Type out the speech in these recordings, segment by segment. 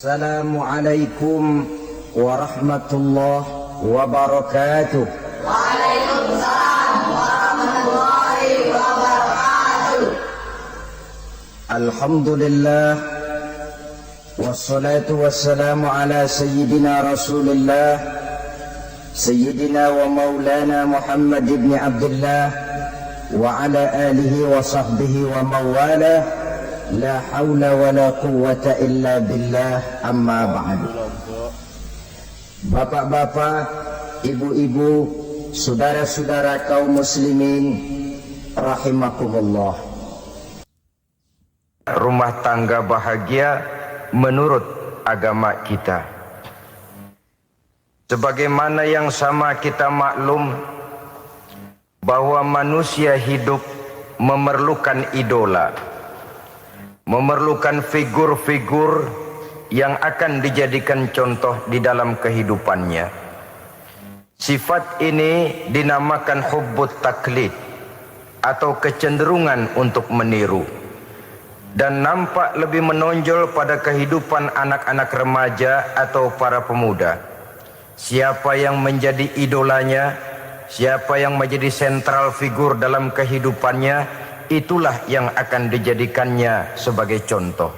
Assalamualaikum warahmatullahi wabarakatuh. Waalaikumsalam warahmatullahi wabarakatuh. Alhamdulillah wassalatu wassalamu ala sayyidina Rasulillah sayyidina wa maulana Muhammad ibn Abdullah wa ala alihi wa sahbihi wa mawalah. La haula wa la quwwata illa billah, amma ba'du. Bapak-bapak, ibu-ibu, saudara-saudara kaum muslimin rahimakumullah. Rumah tangga bahagia menurut agama kita. Sebagaimana yang sama kita maklum bahwa manusia hidup memerlukan idola, memerlukan figur-figur yang akan dijadikan contoh di dalam kehidupannya. Sifat ini dinamakan hubbut taklid atau kecenderungan untuk meniru, dan nampak lebih menonjol pada kehidupan anak-anak remaja atau para pemuda. Siapa yang menjadi idolanya, siapa yang menjadi sentral figur dalam kehidupannya, itulah yang akan dijadikannya sebagai contoh.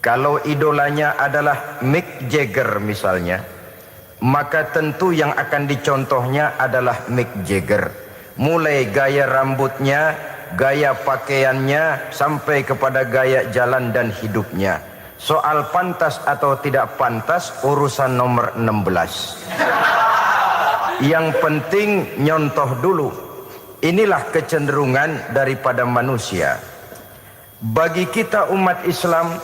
Kalau idolanya adalah Mick Jagger misalnya, maka tentu yang akan dicontohnya adalah Mick Jagger. Mulai gaya rambutnya, gaya pakaiannya, sampai kepada gaya jalan dan hidupnya. Soal pantas atau tidak pantas urusan nomor 16. Yang penting nyontoh dulu. Inilah kecenderungan daripada manusia. Bagi kita umat Islam,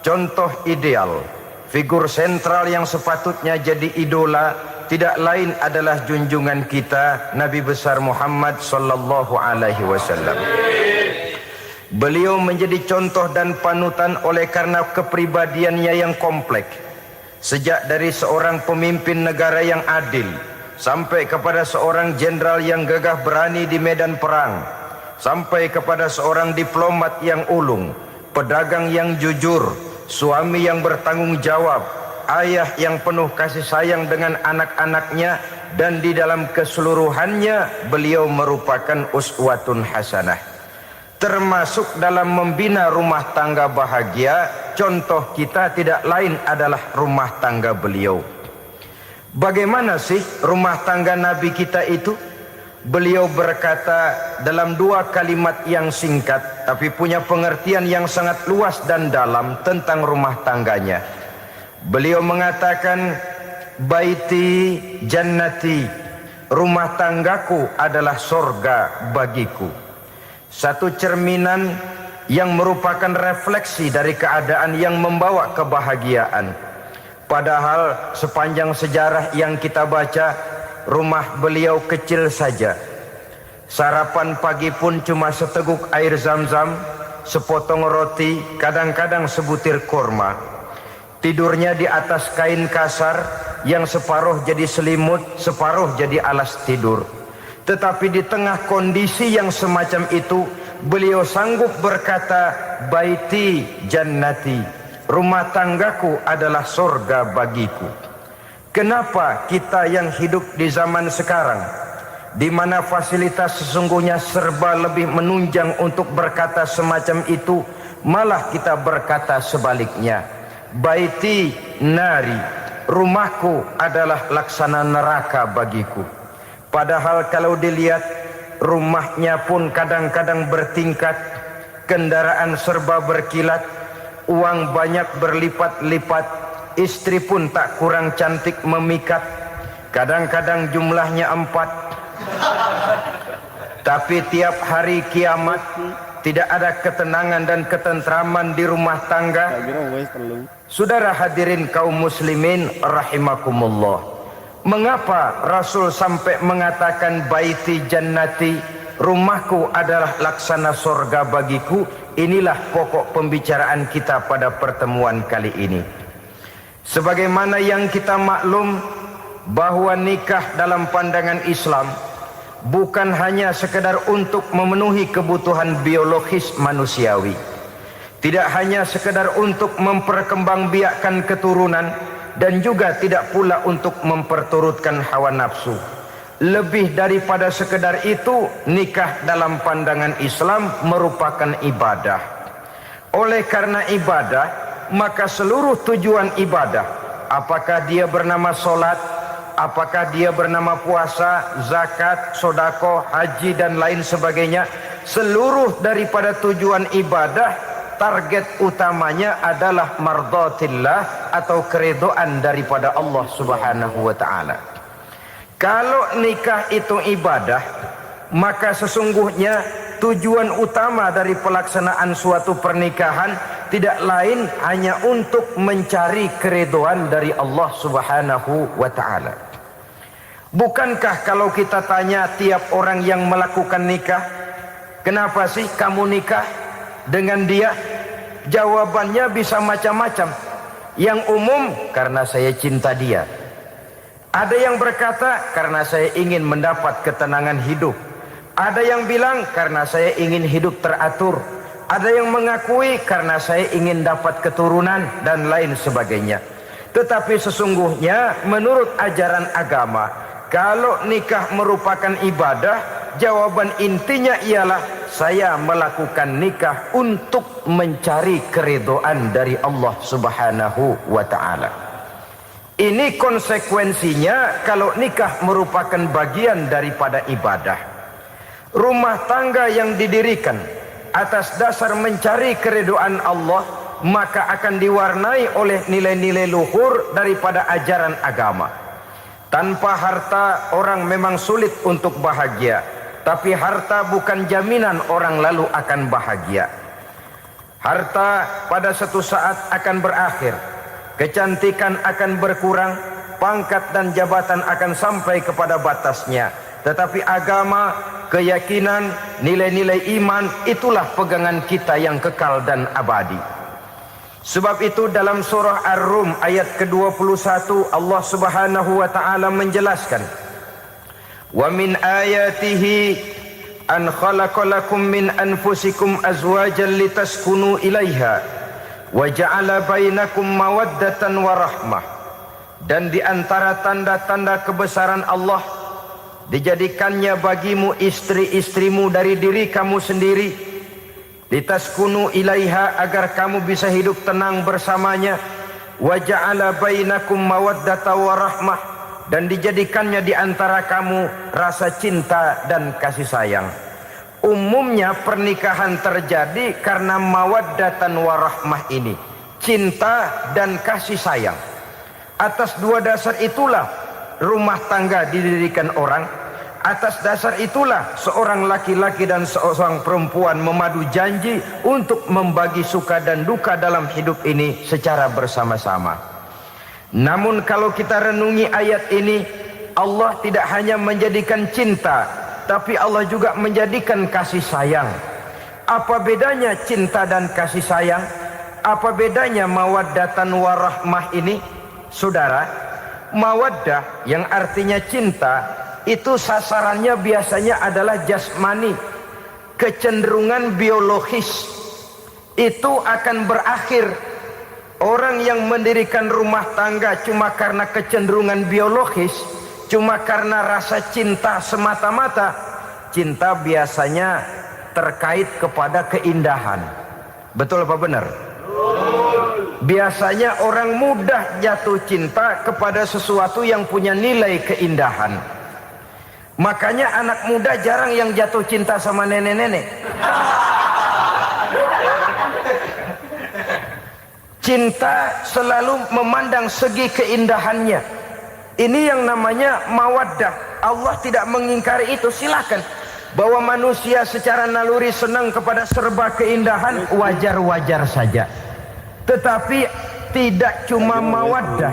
contoh ideal, figur sentral yang sepatutnya jadi idola tidak lain adalah junjungan kita Nabi besar Muhammad sallallahu alaihi wasallam. Beliau menjadi contoh dan panutan oleh karena kepribadiannya yang kompleks. Sejak dari seorang pemimpin negara yang adil sampai kepada seorang jenderal yang gagah berani di medan perang, sampai kepada seorang diplomat yang ulung, pedagang yang jujur, suami yang bertanggung jawab, ayah yang penuh kasih sayang dengan anak-anaknya, dan di dalam keseluruhannya beliau merupakan uswatun hasanah. Termasuk dalam membina rumah tangga bahagia, contoh kita tidak lain adalah rumah tangga beliau. Bagaimana sih rumah tangga Nabi kita itu? Beliau berkata dalam dua kalimat yang singkat tapi punya pengertian yang sangat luas dan dalam tentang rumah tangganya. Beliau mengatakan, baiti jannati, rumah tanggaku adalah sorga bagiku. Satu cerminan yang merupakan refleksi dari keadaan yang membawa kebahagiaan. Padahal sepanjang sejarah yang kita baca, rumah beliau kecil saja. Sarapan pagi pun cuma seteguk air zam-zam, sepotong roti, kadang-kadang sebutir kurma. Tidurnya di atas kain kasar yang separuh jadi selimut, separuh jadi alas tidur. Tetapi di tengah kondisi yang semacam itu, beliau sanggup berkata, baiti jannati, rumah tanggaku adalah surga bagiku. Kenapa kita yang hidup di zaman sekarang, di mana fasilitas sesungguhnya serba lebih menunjang untuk berkata semacam itu, malah kita berkata sebaliknya, baiti nari, rumahku adalah laksana neraka bagiku. Padahal kalau dilihat, rumahnya pun kadang-kadang bertingkat, kendaraan serba berkilat, uang banyak berlipat-lipat, istri pun tak kurang cantik memikat, kadang-kadang jumlahnya 4. Tapi tiap hari kiamat tidak ada ketenangan dan ketentraman di rumah tangga. Saudara hadirin kaum muslimin rahimakumullah. Mengapa Rasul sampai mengatakan baiti jannati, rumahku adalah laksana surga bagiku? Inilah pokok pembicaraan kita pada pertemuan kali ini. Sebagaimana yang kita maklum bahwa nikah dalam pandangan Islam bukan hanya sekedar untuk memenuhi kebutuhan biologis manusiawi, Tidak hanya sekedar untuk memperkembangbiakkan keturunan, dan juga tidak pula untuk memperturutkan hawa nafsu. Lebih daripada sekedar itu, nikah dalam pandangan Islam merupakan ibadah. Oleh karena ibadah, maka seluruh tujuan ibadah, apakah dia bernama solat, apakah dia bernama puasa, zakat, sodako, haji dan lain sebagainya, seluruh daripada tujuan ibadah, target utamanya adalah mardhatillah atau keridhaan daripada Allah Subhanahu wa taala. Kalau nikah itu ibadah, maka sesungguhnya tujuan utama dari pelaksanaan suatu pernikahan tidak lain hanya untuk mencari keridhaan dari Allah Subhanahu wa taala. Bukankah kalau kita tanya tiap orang yang melakukan nikah, kenapa sih kamu nikah dengan dia? Jawabannya bisa macam-macam. Yang umum, karena saya cinta dia. Ada yang berkata, karena saya ingin mendapat ketenangan hidup. Ada yang bilang, karena saya ingin hidup teratur. Ada yang mengakui, karena saya ingin dapat keturunan dan lain sebagainya. Tetapi sesungguhnya menurut ajaran agama, kalau nikah merupakan ibadah, jawaban intinya ialah saya melakukan nikah untuk mencari keridhaan dari Allah Subhanahu wa taala. Ini konsekuensinya kalau nikah merupakan bagian daripada ibadah. Rumah tangga yang didirikan atas dasar mencari keridhaan Allah, maka akan diwarnai oleh nilai-nilai luhur daripada ajaran agama. Tanpa harta orang memang sulit untuk bahagia, tapi harta bukan jaminan orang lalu akan bahagia. Harta pada suatu saat akan berakhir, kecantikan akan berkurang, pangkat dan jabatan akan sampai kepada batasnya. Tetapi agama, keyakinan, nilai-nilai iman, itulah pegangan kita yang kekal dan abadi. Sebab itu dalam surah Ar-Rum ayat ke-21 Allah Subhanahu wa taala menjelaskan, "Wa min ayatihi an khalaqalakum min anfusikum azwajan litaskunu ilaiha wa ja'ala bainakum mawaddatan wa rahmah." Dan di antara tanda-tanda kebesaran Allah, dijadikannya bagimu istri-istrimu dari diri kamu sendiri, litaskunu ilaiha, agar kamu bisa hidup tenang bersamanya, wa ja'ala bainakum mawaddata wa rahmah, dan dijadikannya di antara kamu rasa cinta dan kasih sayang. Umumnya pernikahan terjadi karena mawaddatan wa rahmah ini, cinta dan kasih sayang. Atas dua dasar itulah rumah tangga didirikan orang. Atas dasar itulah seorang laki-laki dan seorang perempuan memadu janji untuk membagi suka dan duka dalam hidup ini secara bersama-sama. Namun kalau kita renungi ayat ini, Allah tidak hanya menjadikan cinta, tapi Allah juga menjadikan kasih sayang. Apa bedanya cinta dan kasih sayang? Apa bedanya mawaddatan warahmah ini? Saudara, mawaddah yang artinya cinta, itu sasarannya biasanya adalah jasmani, kecenderungan biologis. Itu akan berakhir. Orang yang mendirikan rumah tangga cuma karena kecenderungan biologis, cuma karena rasa cinta semata-mata, cinta biasanya terkait kepada keindahan. Betul apa benar? Biasanya orang mudah jatuh cinta kepada sesuatu yang punya nilai keindahan. Makanya anak muda jarang yang jatuh cinta sama nenek-nenek. Cinta selalu memandang segi keindahannya. Ini yang namanya mawaddah. Allah tidak mengingkari itu, silakan. Bahwa manusia secara naluri senang kepada serba keindahan, wajar-wajar saja. Tetapi tidak cuma mawaddah,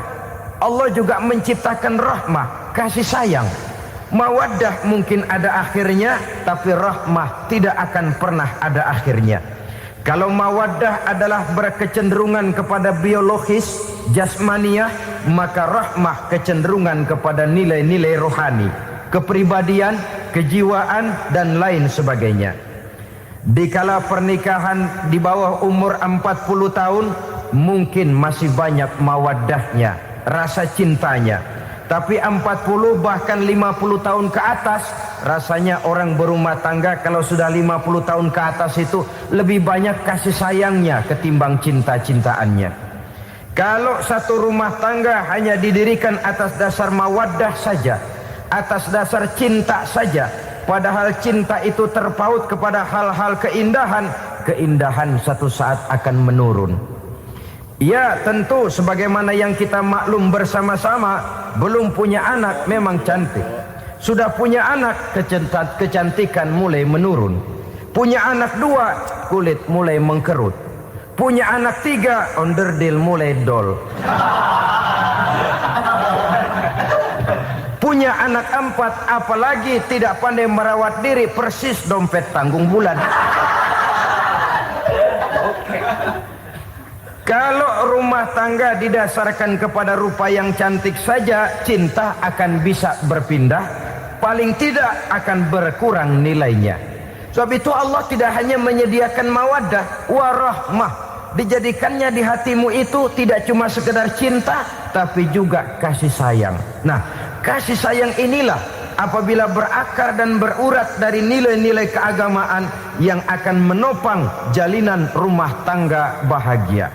Allah juga menciptakan rahmah, kasih sayang. Mawaddah mungkin ada akhirnya, tapi rahmah tidak akan pernah ada akhirnya. Kalau mawaddah adalah berkecenderungan kepada biologis, jasmaniah, maka rahmah kecenderungan kepada nilai-nilai rohani, kepribadian, kejiwaan, dan lain sebagainya. Dikala pernikahan di bawah umur 40 tahun, mungkin masih banyak mawaddahnya, rasa cintanya. Tapi 40 bahkan 50 tahun ke atas, rasanya orang berumah tangga kalau sudah 50 tahun ke atas itu lebih banyak kasih sayangnya ketimbang cinta-cintaannya. Kalau satu rumah tangga hanya didirikan atas dasar mawaddah saja, atas dasar cinta saja, padahal cinta itu terpaut kepada hal-hal keindahan, keindahan satu saat akan menurun. Ya tentu sebagaimana yang kita maklum bersama-sama, belum punya anak memang cantik. Sudah punya anak, kecantikan mulai menurun. Punya anak 2, kulit mulai mengkerut. Punya anak 3, onderdil mulai dol. Punya anak 4, apalagi tidak pandai merawat diri, persis dompet tanggung bulan. Kalau rumah tangga didasarkan kepada rupa yang cantik saja, cinta akan bisa berpindah, paling tidak akan berkurang nilainya. Sebab itu Allah tidak hanya menyediakan mawaddah, warahmah, dijadikannya di hatimu itu tidak cuma sekedar cinta, tapi juga kasih sayang. Nah, kasih sayang inilah apabila berakar dan berurat dari nilai-nilai keagamaan yang akan menopang jalinan rumah tangga bahagia,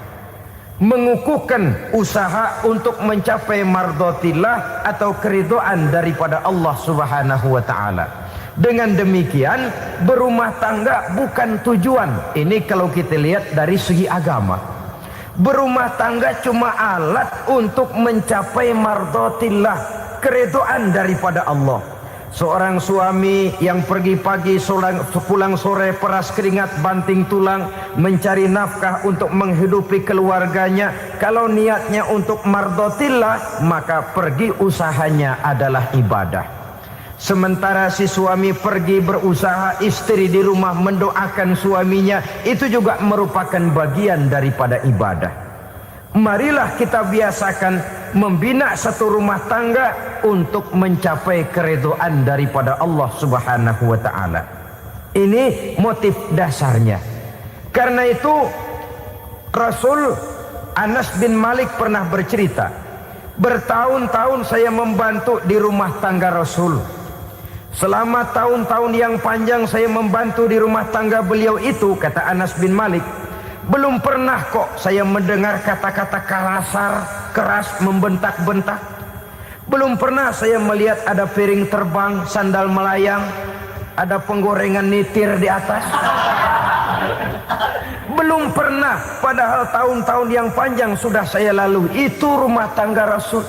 mengukuhkan usaha untuk mencapai mardotillah atau keridhaan daripada Allah Subhanahu wa ta'ala. Dengan demikian berumah tangga bukan tujuan. Ini kalau kita lihat dari segi agama, berumah tangga cuma alat untuk mencapai mardotillah, keridhaan daripada Allah. Seorang suami yang pergi pagi pulang sore peras keringat banting tulang mencari nafkah untuk menghidupi keluarganya, kalau niatnya untuk mardotillah maka pergi usahanya adalah ibadah. Sementara si suami pergi berusaha, istri di rumah mendoakan suaminya, itu juga merupakan bagian daripada ibadah. Marilah kita biasakan membina satu rumah tangga untuk mencapai keridhaan daripada Allah Subhanahu wa ta'ala. Ini motif dasarnya. Karena itu Rasul Anas bin Malik pernah bercerita, bertahun-tahun saya membantu di rumah tangga Rasul. Selama tahun-tahun yang panjang saya membantu di rumah tangga beliau itu, kata Anas bin Malik, belum pernah kok saya mendengar kata-kata kasar, keras, membentak-bentak. Belum pernah saya melihat ada piring terbang, sandal melayang, ada penggorengan nitir di atas. Belum pernah, padahal tahun-tahun yang panjang sudah saya lalui. Itu rumah tangga Rasul.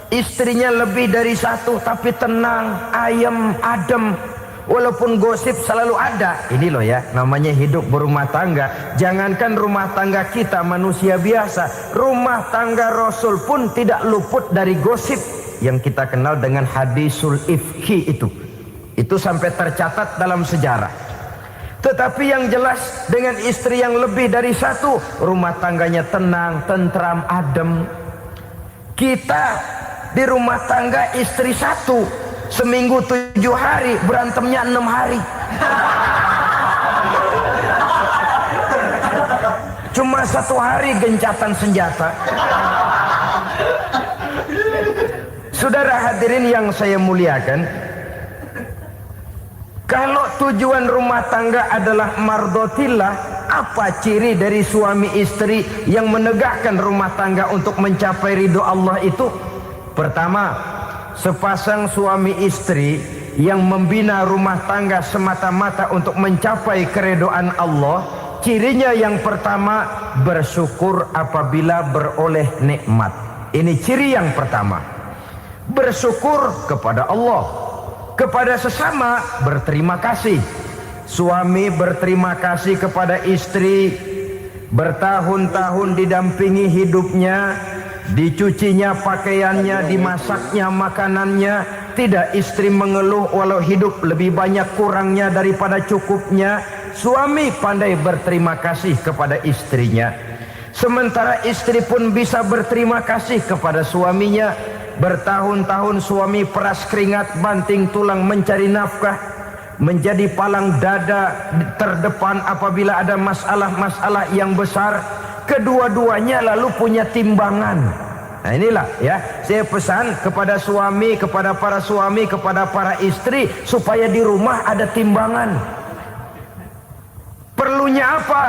Istrinya lebih dari 1, tapi tenang, ayem, adem. Walaupun gosip selalu ada. Ini loh ya, namanya hidup berumah tangga. Jangankan rumah tangga kita manusia biasa, rumah tangga Rasul pun tidak luput dari gosip yang kita kenal dengan hadisul ifki itu. Itu sampai tercatat dalam sejarah. Tetapi yang jelas dengan istri yang lebih dari 1, rumah tangganya tenang, tentram, adem. Kita di rumah tangga istri 1, seminggu 7 hari, berantemnya 6 hari. Cuma 1 hari gencatan senjata. Saudara hadirin yang saya muliakan, kalau tujuan rumah tangga adalah mardotillah, apa ciri dari suami istri yang menegakkan rumah tangga untuk mencapai ridho Allah itu? Pertama, sepasang suami istri yang membina rumah tangga semata-mata untuk mencapai keridhaan Allah, cirinya yang pertama, bersyukur apabila beroleh nikmat. Ini ciri yang pertama. Bersyukur kepada Allah, kepada sesama berterima kasih. Suami berterima kasih kepada istri, bertahun-tahun didampingi hidupnya, dicucinya pakaiannya, dimasaknya makanannya. Tidak istri mengeluh walau hidup lebih banyak kurangnya daripada cukupnya. Suami pandai berterima kasih kepada istrinya. Sementara istri pun bisa berterima kasih kepada suaminya. Bertahun-tahun suami peras keringat, banting tulang mencari nafkah. menjadi palang dada terdepan apabila ada masalah-masalah yang besar. Kedua-duanya lalu punya timbangan. Nah inilah ya, saya pesan kepada suami, kepada para suami, kepada para istri, supaya di rumah ada timbangan. Perlunya apa?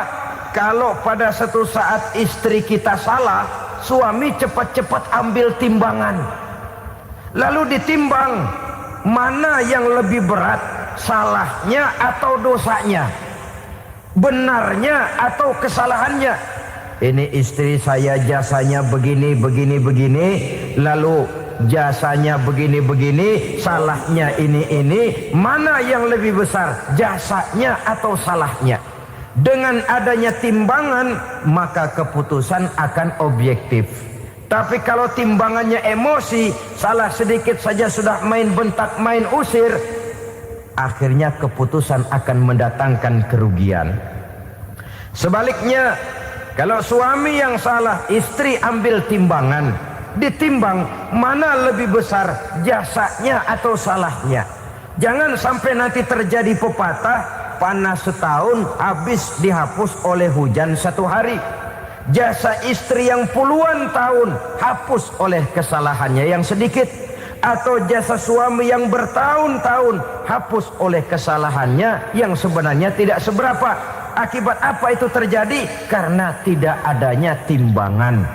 Kalau pada satu saat istri kita salah, suami cepat-cepat ambil timbangan, lalu ditimbang mana yang lebih berat, salahnya atau dosanya, benarnya atau kesalahannya. Ini istri saya jasanya begini, lalu jasanya begini, salahnya ini. Mana yang lebih besar, jasanya atau salahnya? Dengan adanya timbangan, maka keputusan akan objektif. Tapi kalau timbangannya emosi, salah sedikit saja sudah main bentak, main usir, akhirnya keputusan akan mendatangkan kerugian. Sebaliknya, kalau suami yang salah, istri ambil timbangan, ditimbang mana lebih besar, jasanya atau salahnya. Jangan sampai nanti terjadi pepatah, panas setahun habis dihapus oleh hujan satu hari. Jasa istri yang puluhan tahun hapus oleh kesalahannya yang sedikit, atau jasa suami yang bertahun-tahun hapus oleh kesalahannya yang sebenarnya tidak seberapa. Akibat apa itu terjadi? Karena tidak adanya timbangan.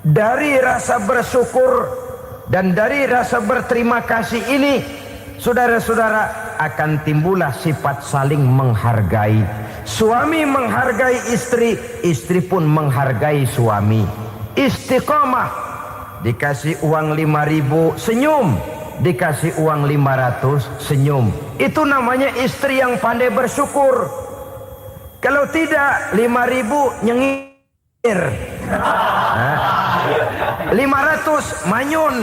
Dari rasa bersyukur dan dari rasa berterima kasih ini, saudara-saudara, akan timbullah sifat saling menghargai. Suami menghargai istri, istri pun menghargai suami. Istiqomah, dikasih uang 5.000 senyum, dikasih uang 500 senyum. Itu namanya istri yang pandai bersyukur. Kalau tidak, 5.000 nyengir, 500 manyun.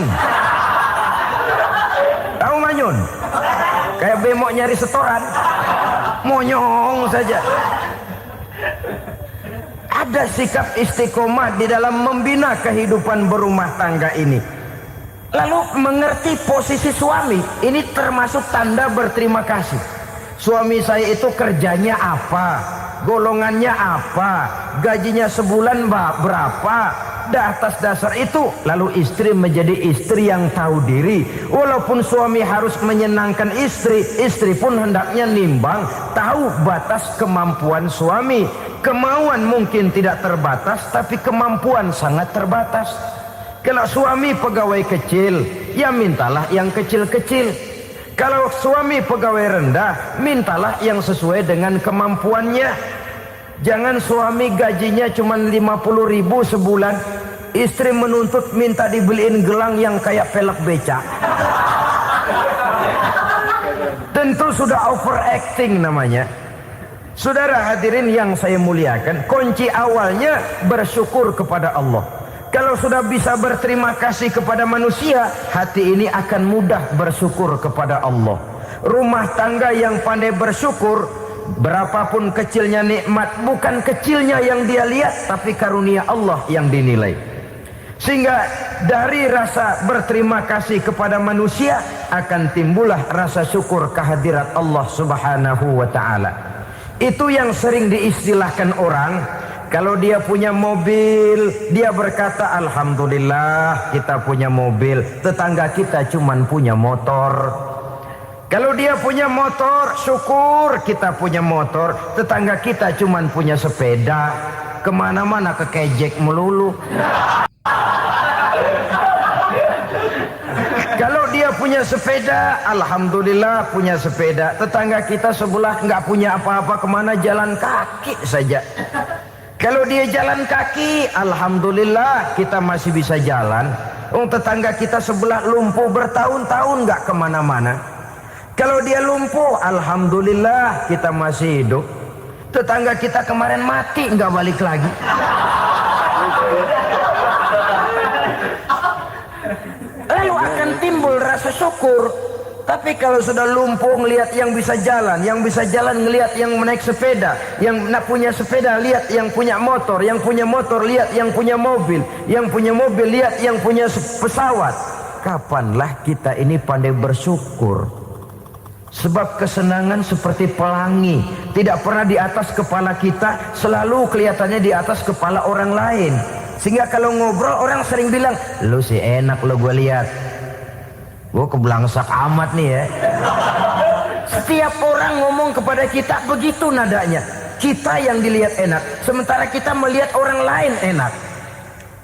Tahu manyun? Kayak bemok nyari setoran, monyong saja. Ada sikap istiqomah di dalam membina kehidupan berumah tangga ini. Lalu mengerti posisi suami, ini termasuk tanda berterima kasih. Suami saya itu kerjanya apa, golongannya apa, gajinya sebulan berapa. Atas dasar itu lalu istri menjadi istri yang tahu diri. Walaupun suami harus menyenangkan istri, istri pun hendaknya nimbang, tahu batas kemampuan suami. Kemauan mungkin tidak terbatas, tapi kemampuan sangat terbatas. Kalau suami pegawai kecil, ya mintalah yang kecil-kecil. Kalau suami pegawai rendah, mintalah yang sesuai dengan kemampuannya. Jangan suami gajinya cuma 50.000 sebulan, istri menuntut minta dibeliin gelang yang kayak pelek beca. Tentu sudah overacting namanya. Saudara hadirin yang saya muliakan, kunci awalnya bersyukur kepada Allah. Kalau sudah bisa berterima kasih kepada manusia, hati ini akan mudah bersyukur kepada Allah. Rumah tangga yang pandai bersyukur, berapapun kecilnya nikmat, bukan kecilnya yang dia lihat, tapi karunia Allah yang dinilai. Sehingga dari rasa berterima kasih kepada manusia akan timbullah rasa syukur kehadirat Allah Subhanahu wa ta'ala. Itu yang sering diistilahkan orang, kalau dia punya mobil, dia berkata alhamdulillah kita punya mobil, tetangga kita cuman punya motor. Kalau dia punya motor, syukur kita punya motor, tetangga kita cuman punya sepeda, kemana-mana kekejek melulu. Kalau dia punya sepeda, alhamdulillah punya sepeda, tetangga kita sebelah nggak punya apa-apa, kemana jalan kaki saja. Kalau dia jalan kaki, alhamdulillah kita masih bisa jalan. Tetangga kita sebelah lumpuh bertahun-tahun nggak kemana-mana. Kalau dia lumpuh, alhamdulillah kita masih hidup. Tetangga kita kemarin mati nggak balik lagi. Lalu akan timbul rasa syukur. Tapi kalau sudah lumpuh ngelihat yang bisa jalan ngelihat yang naik sepeda, yang punya sepeda lihat yang punya motor lihat yang punya mobil lihat yang punya pesawat. Kapanlah kita ini pandai bersyukur? Sebab kesenangan seperti pelangi, tidak pernah di atas kepala kita, selalu kelihatannya di atas kepala orang lain. Sehingga kalau ngobrol orang sering bilang, lu sih enak lo gue lihat, gue keblangsak amat nih ya. Setiap orang ngomong kepada kita begitu nadanya. Kita yang dilihat enak, sementara kita melihat orang lain enak.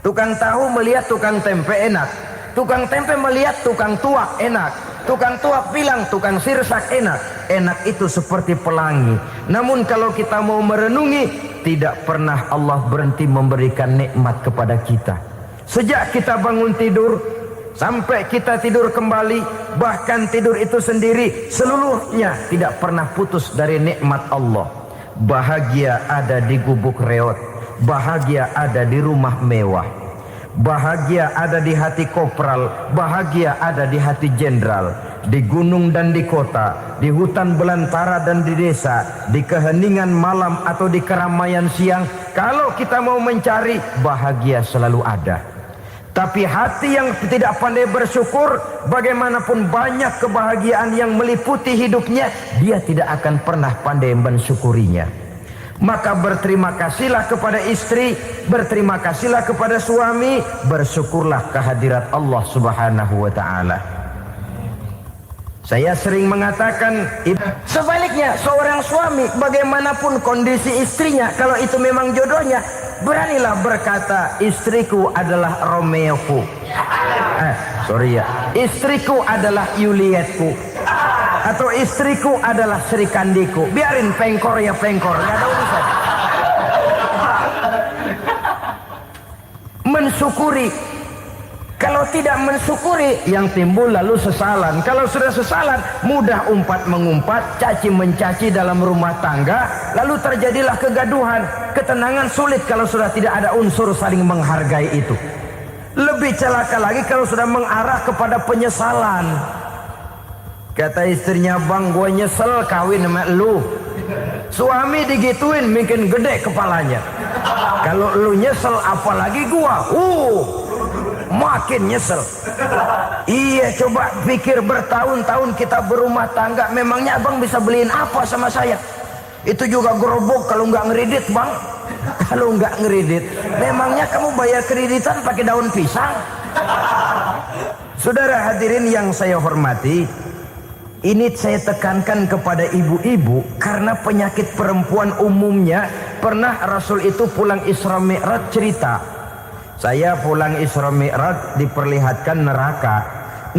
Tukang tahu melihat tukang tempe enak, tukang tempe melihat tukang tuak enak, tukang tuak bilang tukang sirsak enak. Enak itu seperti pelangi. Namun kalau kita mau merenungi, tidak pernah Allah berhenti memberikan nikmat kepada kita. Sejak kita bangun tidur sampai kita tidur kembali, bahkan tidur itu sendiri, seluruhnya tidak pernah putus dari nikmat Allah. Bahagia ada di gubuk reot, bahagia ada di rumah mewah, bahagia ada di hati kopral, bahagia ada di hati jenderal, di gunung dan di kota, di hutan belantara dan di desa, di keheningan malam atau di keramaian siang. Kalau kita mau mencari, bahagia selalu ada. Tapi hati yang tidak pandai bersyukur, bagaimanapun banyak kebahagiaan yang meliputi hidupnya, dia tidak akan pernah pandai mensyukurinya. Maka berterima kasihlah kepada istri, berterima kasihlah kepada suami, bersyukurlah kehadirat Allah Subhanahu wa ta'ala. Saya sering mengatakan, sebaliknya seorang suami bagaimanapun kondisi istrinya, kalau itu memang jodohnya, beranilah berkata, istriku adalah Romeoku, istriku adalah Julietku, atau istriku adalah Sri Kandiku. Biarin pengkor ya pengkor, nggak ada urusan. Mensyukuri. Kalau tidak mensyukuri, yang timbul lalu sesalan. Kalau sudah sesalan, mudah umpat mengumpat, caci mencaci dalam rumah tangga, lalu terjadilah kegaduhan. Ketenangan sulit kalau sudah tidak ada unsur saling menghargai itu. Lebih celaka lagi kalau sudah mengarah kepada penyesalan. Kata istrinya, bang gue nyesel kawin sama lu. Suami digituin mungkin gede kepalanya. Kalau lu nyesel apalagi gua, makin nyesel. Iya, coba pikir bertahun-tahun kita berumah tangga, memangnya abang bisa beliin apa sama saya? Itu juga gerobok kalau nggak ngeridit bang. Kalau nggak ngeridit, memangnya kamu bayar kreditan pakai daun pisang? Saudara hadirin yang saya hormati, ini saya tekankan kepada ibu-ibu karena penyakit perempuan umumnya. Pernah Rasul itu pulang Isra Mi'raj cerita, saya pulang Isra Mi'raj diperlihatkan neraka.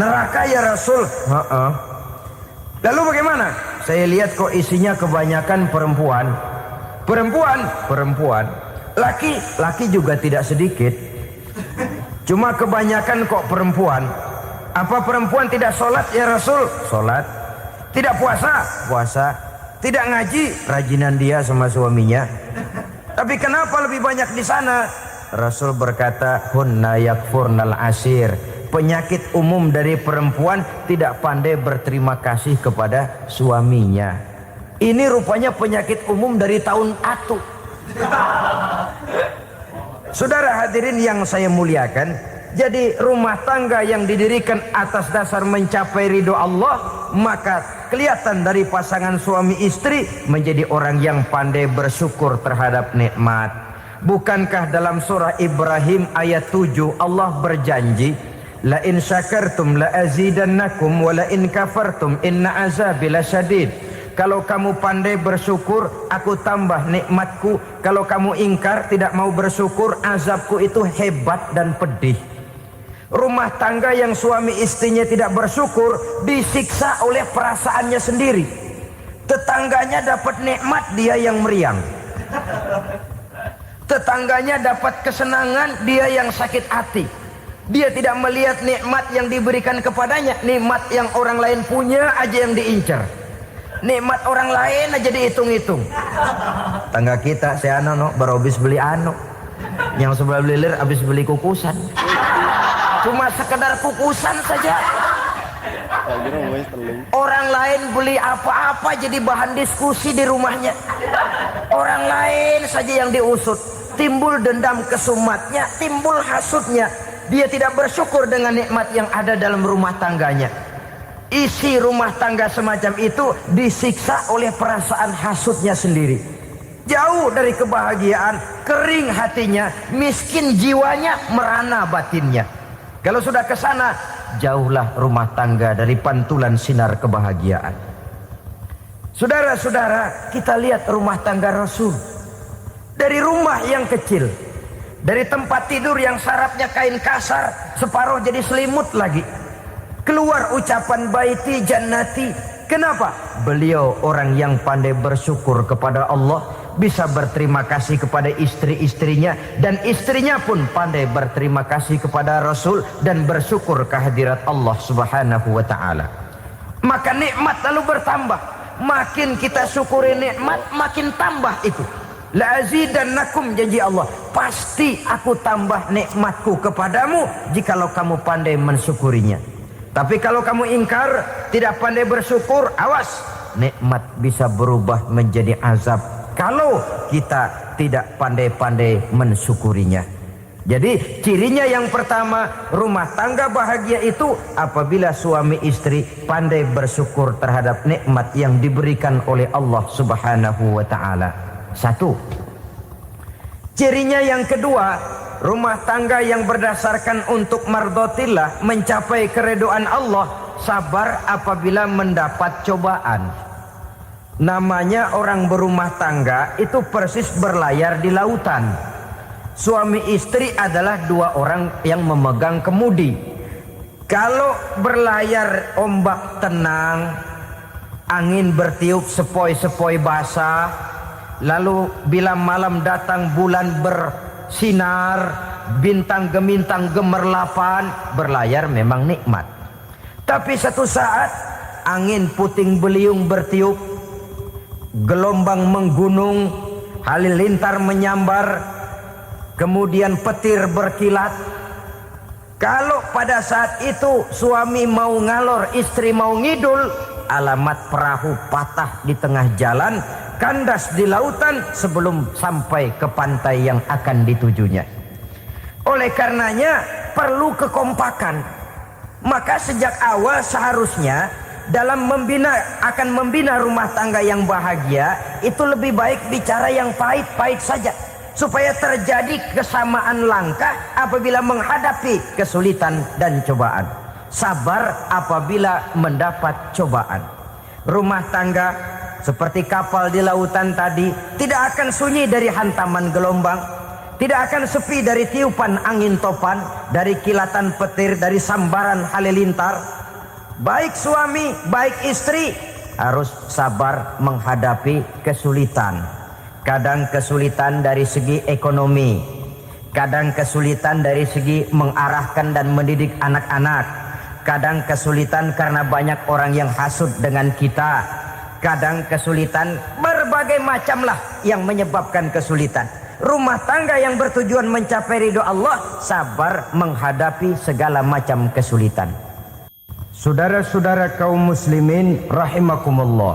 Neraka ya Rasul? Lalu bagaimana? Saya lihat kok isinya kebanyakan perempuan. Perempuan. Laki juga tidak sedikit. Cuma kebanyakan kok perempuan. Apa perempuan tidak sholat ya Rasul? Sholat. Tidak puasa? Puasa. Tidak ngaji? Rajinan dia sama suaminya. Tapi kenapa lebih banyak di sana? Rasul berkata, hunna yakfurnal asir. Penyakit umum dari perempuan tidak pandai berterima kasih kepada suaminya. Ini rupanya penyakit umum dari tahun atu. Saudara hadirin yang saya muliakan, jadi rumah tangga yang didirikan atas dasar mencapai ridho Allah, maka kelihatan dari pasangan suami istri menjadi orang yang pandai bersyukur terhadap nikmat. Bukankah dalam surah Ibrahim ayat 7 Allah berjanji, la in syakartum la azidannakum wa la in kafartum inna azabi lasyadid. Kalau kamu pandai bersyukur, aku tambah nikmatku. Kalau kamu ingkar, tidak mau bersyukur, azabku itu hebat dan pedih. Rumah tangga yang suami istrinya tidak bersyukur disiksa oleh perasaannya sendiri. Tetangganya dapat nikmat, dia yang meriang. Tetangganya dapat kesenangan, dia yang sakit hati. Dia tidak melihat nikmat yang diberikan kepadanya. Nikmat yang orang lain punya aja yang diincar. Nikmat orang lain aja dihitung-hitung. Tangga kita, saya baru habis beli yang sebelah belilir habis beli kukusan. Cuma sekedar kukusan saja. Orang lain beli apa-apa jadi bahan diskusi di rumahnya. Orang lain saja yang diusut. Timbul dendam kesumatnya, timbul hasutnya. Dia tidak bersyukur dengan nikmat yang ada dalam rumah tangganya. isi rumah tangga semacam itu disiksa oleh perasaan hasutnya sendiri. Jauh dari kebahagiaan, kering hatinya, miskin jiwanya, merana batinnya. Kalau sudah ke sana, jauhlah rumah tangga dari pantulan sinar kebahagiaan. Saudara-saudara, kita lihat rumah tangga Rasul. Dari rumah yang kecil, dari tempat tidur yang sarapnya kain kasar, separuh jadi selimut lagi, keluar ucapan baiti jannati. Kenapa? Beliau orang yang pandai bersyukur kepada Allah, bisa berterima kasih kepada istri-istrinya, dan istrinya pun pandai berterima kasih kepada Rasul dan bersyukur kehadirat Allah Subhanahu wa taala. Maka nikmat lalu bertambah. Makin kita syukuri nikmat, makin tambah itu. La azidannakum, janji Allah, pasti aku tambah nikmatku kepadamu jikalau kamu pandai mensyukurinya. Tapi kalau kamu ingkar, tidak pandai bersyukur, awas, nikmat bisa berubah menjadi azab kalau kita tidak pandai-pandai mensyukurinya. Jadi cirinya yang pertama, rumah tangga bahagia itu apabila suami istri pandai bersyukur terhadap nikmat yang diberikan oleh Allah Subhanahu wa taala. Satu. Cirinya yang kedua, rumah tangga yang berdasarkan untuk mardhatillah, mencapai keridhaan Allah, sabar apabila mendapat cobaan. Namanya orang berumah tangga itu persis berlayar di lautan. Suami istri adalah dua orang yang memegang kemudi. Kalau berlayar ombak tenang, angin bertiup sepoi-sepoi basah, lalu bila malam datang bulan bersinar, bintang gemintang gemerlapan, berlayar memang nikmat. Tapi satu saat angin puting beliung bertiup, gelombang menggunung, halilintar menyambar, kemudian petir berkilat. Kalau pada saat itu suami mau ngalor, istri mau ngidul, alamat perahu patah di tengah jalan, kandas di lautan sebelum sampai ke pantai yang akan ditujunya. Oleh karenanya perlu kekompakan. Maka sejak awal seharusnya dalam akan membina rumah tangga yang bahagia, itu lebih baik bicara yang pahit-pahit saja, supaya terjadi kesamaan langkah apabila menghadapi kesulitan dan cobaan. Sabar apabila mendapat cobaan. Rumah tangga seperti kapal di lautan tadi, tidak akan sunyi dari hantaman gelombang, tidak akan sepi dari tiupan angin topan, dari kilatan petir, dari sambaran halilintar. Baik suami, baik istri harus sabar menghadapi kesulitan. Kadang kesulitan dari segi ekonomi, kadang kesulitan dari segi mengarahkan dan mendidik anak-anak, kadang kesulitan karena banyak orang yang hasut dengan kita, kadang kesulitan berbagai macam lah yang menyebabkan kesulitan. Rumah tangga yang bertujuan mencapai ridho Allah, sabar menghadapi segala macam kesulitan. Saudara-saudara kaum muslimin rahimakumullah,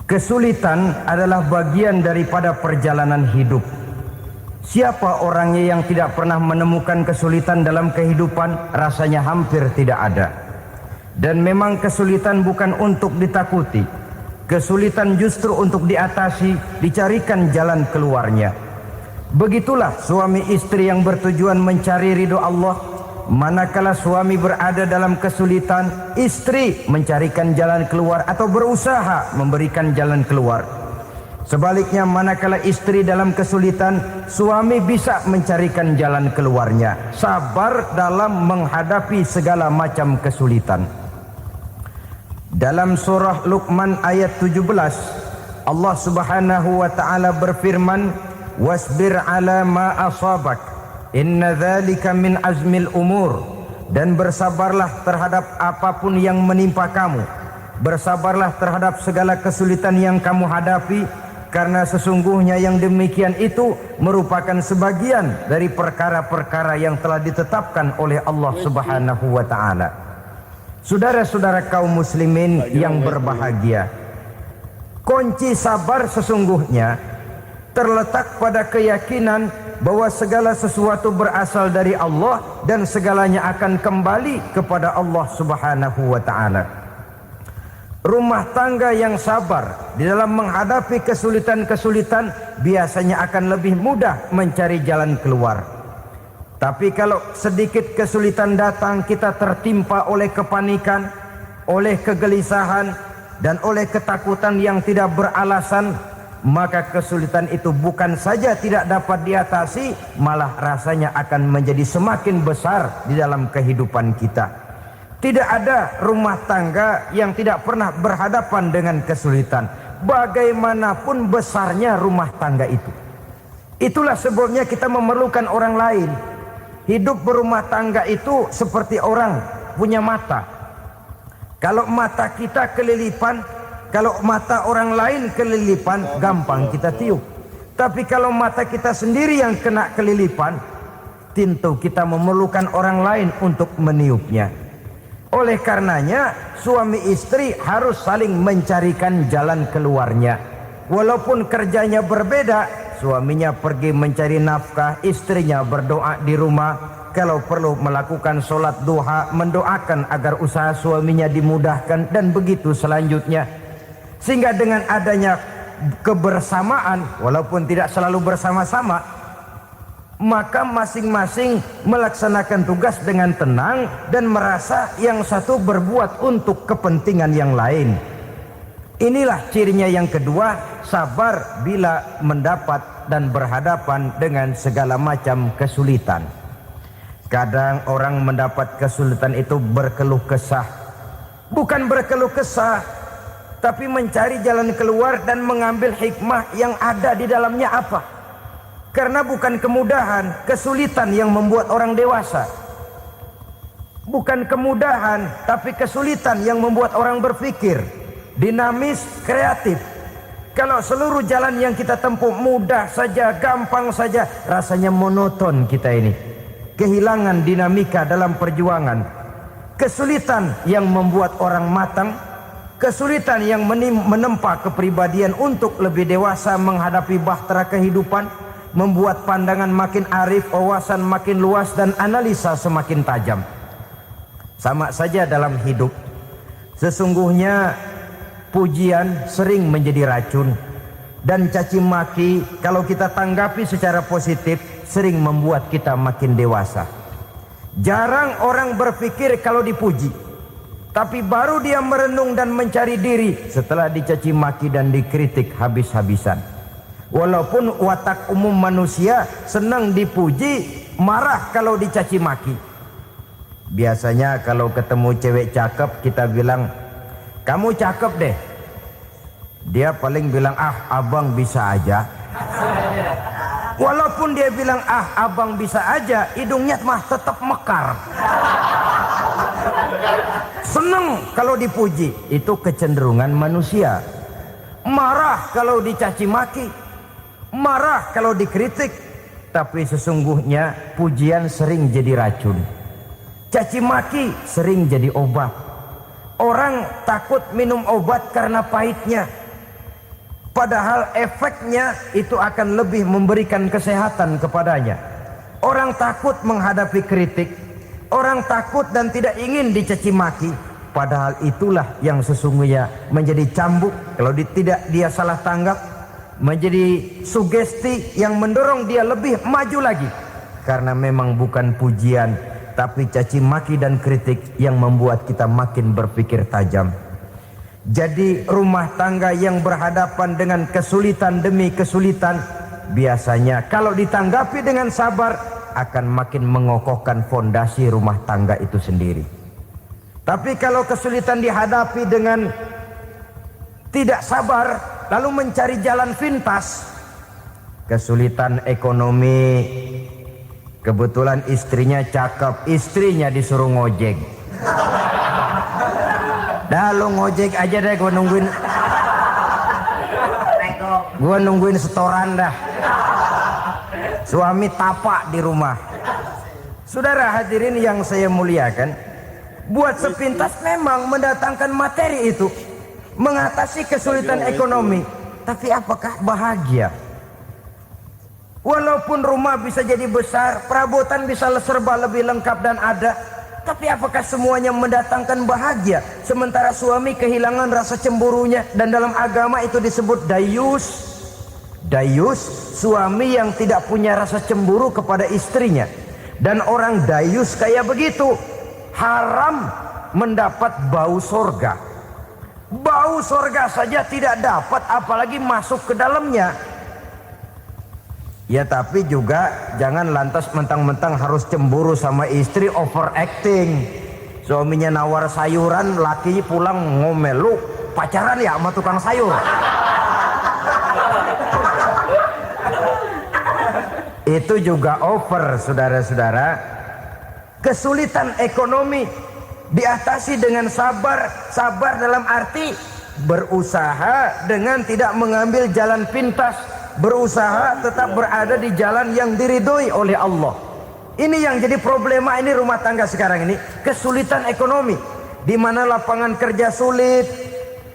kesulitan adalah bagian daripada perjalanan hidup. Siapa orangnya yang tidak pernah menemukan kesulitan dalam kehidupan? Rasanya hampir tidak ada. Dan memang kesulitan bukan untuk ditakuti. Kesulitan justru untuk diatasi, dicarikan jalan keluarnya. Begitulah suami istri yang bertujuan mencari ridho Allah. Manakala suami berada dalam kesulitan, istri mencarikan jalan keluar atau berusaha memberikan jalan keluar. Sebaliknya, manakala istri dalam kesulitan, suami bisa mencarikan jalan keluarnya. Sabar dalam menghadapi segala macam kesulitan. Dalam surah Luqman ayat 17, Allah Subhanahu wa taala berfirman, "Wasbir 'ala ma asabak, inna dzalika min azmil umur." Dan bersabarlah terhadap apapun yang menimpa kamu. Bersabarlah terhadap segala kesulitan yang kamu hadapi, karena sesungguhnya yang demikian itu merupakan sebagian dari perkara-perkara yang telah ditetapkan oleh Allah Subhanahu wa taala. Saudara-saudara kaum muslimin yang berbahagia, kunci sabar sesungguhnya terletak pada keyakinan bahwa segala sesuatu berasal dari Allah dan segalanya akan kembali kepada Allah Subhanahu wa taala. Rumah tangga yang sabar di dalam menghadapi kesulitan-kesulitan biasanya akan lebih mudah mencari jalan keluar. Tapi kalau sedikit kesulitan datang, kita tertimpa oleh kepanikan, oleh kegelisahan, dan oleh ketakutan yang tidak beralasan, maka kesulitan itu bukan saja tidak dapat diatasi, malah rasanya akan menjadi semakin besar di dalam kehidupan kita. Tidak ada rumah tangga yang tidak pernah berhadapan dengan kesulitan, bagaimanapun besarnya rumah tangga itu. Itulah sebabnya kita memerlukan orang lain. Hidup berumah tangga itu seperti orang punya mata. Kalau mata kita kelilipan, kalau mata orang lain kelilipan, gampang kita tiup. Tapi kalau mata kita sendiri yang kena kelilipan, tentu kita memerlukan orang lain untuk meniupnya. Oleh karenanya, suami istri harus saling mencarikan jalan keluarnya. Walaupun kerjanya berbeda, suaminya pergi mencari nafkah, istrinya berdoa di rumah. Kalau perlu melakukan sholat duha, mendoakan agar usaha suaminya dimudahkan, dan begitu selanjutnya. Sehingga dengan adanya kebersamaan, walaupun tidak selalu bersama-sama, maka masing-masing melaksanakan tugas dengan tenang dan merasa yang satu berbuat untuk kepentingan yang lain. Inilah cirinya yang kedua, sabar bila mendapat dan berhadapan dengan segala macam kesulitan. Kadang orang mendapat kesulitan itu berkeluh kesah. Bukan berkeluh kesah, tapi mencari jalan keluar dan mengambil hikmah yang ada di dalamnya apa. Karena bukan kemudahan, kesulitan yang membuat orang dewasa. Bukan kemudahan, tapi kesulitan yang membuat orang berpikir, dinamis, kreatif. Kalau seluruh jalan yang kita tempuh mudah saja, gampang saja, rasanya monoton kita ini. Kehilangan dinamika dalam perjuangan. Kesulitan yang membuat orang matang, kesulitan yang menempa kepribadian untuk lebih dewasa menghadapi bahtera kehidupan, membuat pandangan makin arif, wawasan makin luas, dan analisa semakin tajam. Sama saja dalam hidup. Sesungguhnya pujian sering menjadi racun, dan caci maki kalau kita tanggapi secara positif sering membuat kita makin dewasa. Jarang orang berpikir kalau dipuji, tapi baru dia merenung dan mencari diri setelah dicaci maki dan dikritik habis-habisan. Walaupun watak umum manusia senang dipuji, marah kalau dicaci maki. Biasanya kalau ketemu cewek cakep kita bilang, "Kamu cakep deh." Dia paling bilang, "Ah, abang bisa aja." Walaupun dia bilang, "Ah, abang bisa aja," hidungnya mah tetap mekar. Senang kalau dipuji, itu kecenderungan manusia. Marah kalau dicaci maki, marah kalau dikritik. Tapi sesungguhnya pujian sering jadi racun, caci maki sering jadi obat. Orang takut minum obat karena pahitnya, padahal efeknya itu akan lebih memberikan kesehatan kepadanya. Orang takut menghadapi kritik, orang takut dan tidak ingin dicaci maki, padahal itulah yang sesungguhnya menjadi cambuk kalau tidak dia salah tanggap, menjadi sugesti yang mendorong dia lebih maju lagi. Karena memang bukan pujian, tapi caci maki dan kritik yang membuat kita makin berpikir tajam. Jadi rumah tangga yang berhadapan dengan kesulitan demi kesulitan, biasanya kalau ditanggapi dengan sabar akan makin mengokohkan fondasi rumah tangga itu sendiri. Tapi kalau kesulitan dihadapi dengan tidak sabar, lalu mencari jalan pintas, kesulitan ekonomi, kebetulan istrinya cakep, istrinya disuruh ngojek. Dah lu ngojek aja deh, gua nungguin setoran dah. Suami tapak di rumah. Saudara hadirin yang saya muliakan, buat sepintas memang mendatangkan materi itu, mengatasi kesulitan ekonomi. Tapi apakah bahagia? Walaupun rumah bisa jadi besar, perabotan bisa serba lebih lengkap dan ada, tapi apakah semuanya mendatangkan bahagia? Sementara suami kehilangan rasa cemburunya, dan dalam agama itu disebut dayus. Dayus, suami yang tidak punya rasa cemburu kepada istrinya. Dan orang dayus kayak begitu, haram mendapat bau sorga. Bau sorga saja tidak dapat, apalagi masuk ke dalamnya. Ya tapi juga jangan lantas mentang-mentang harus cemburu sama istri, overacting. Suaminya nawar sayuran, laki pulang ngomel, lu pacaran ya sama tukang sayur. Itu juga over, saudara-saudara. Kesulitan ekonomi diatasi dengan sabar. Sabar dalam arti berusaha dengan tidak mengambil jalan pintas, berusaha tetap berada di jalan yang diridhoi oleh Allah. Ini yang jadi problema ini rumah tangga sekarang ini, kesulitan ekonomi, di mana lapangan kerja sulit,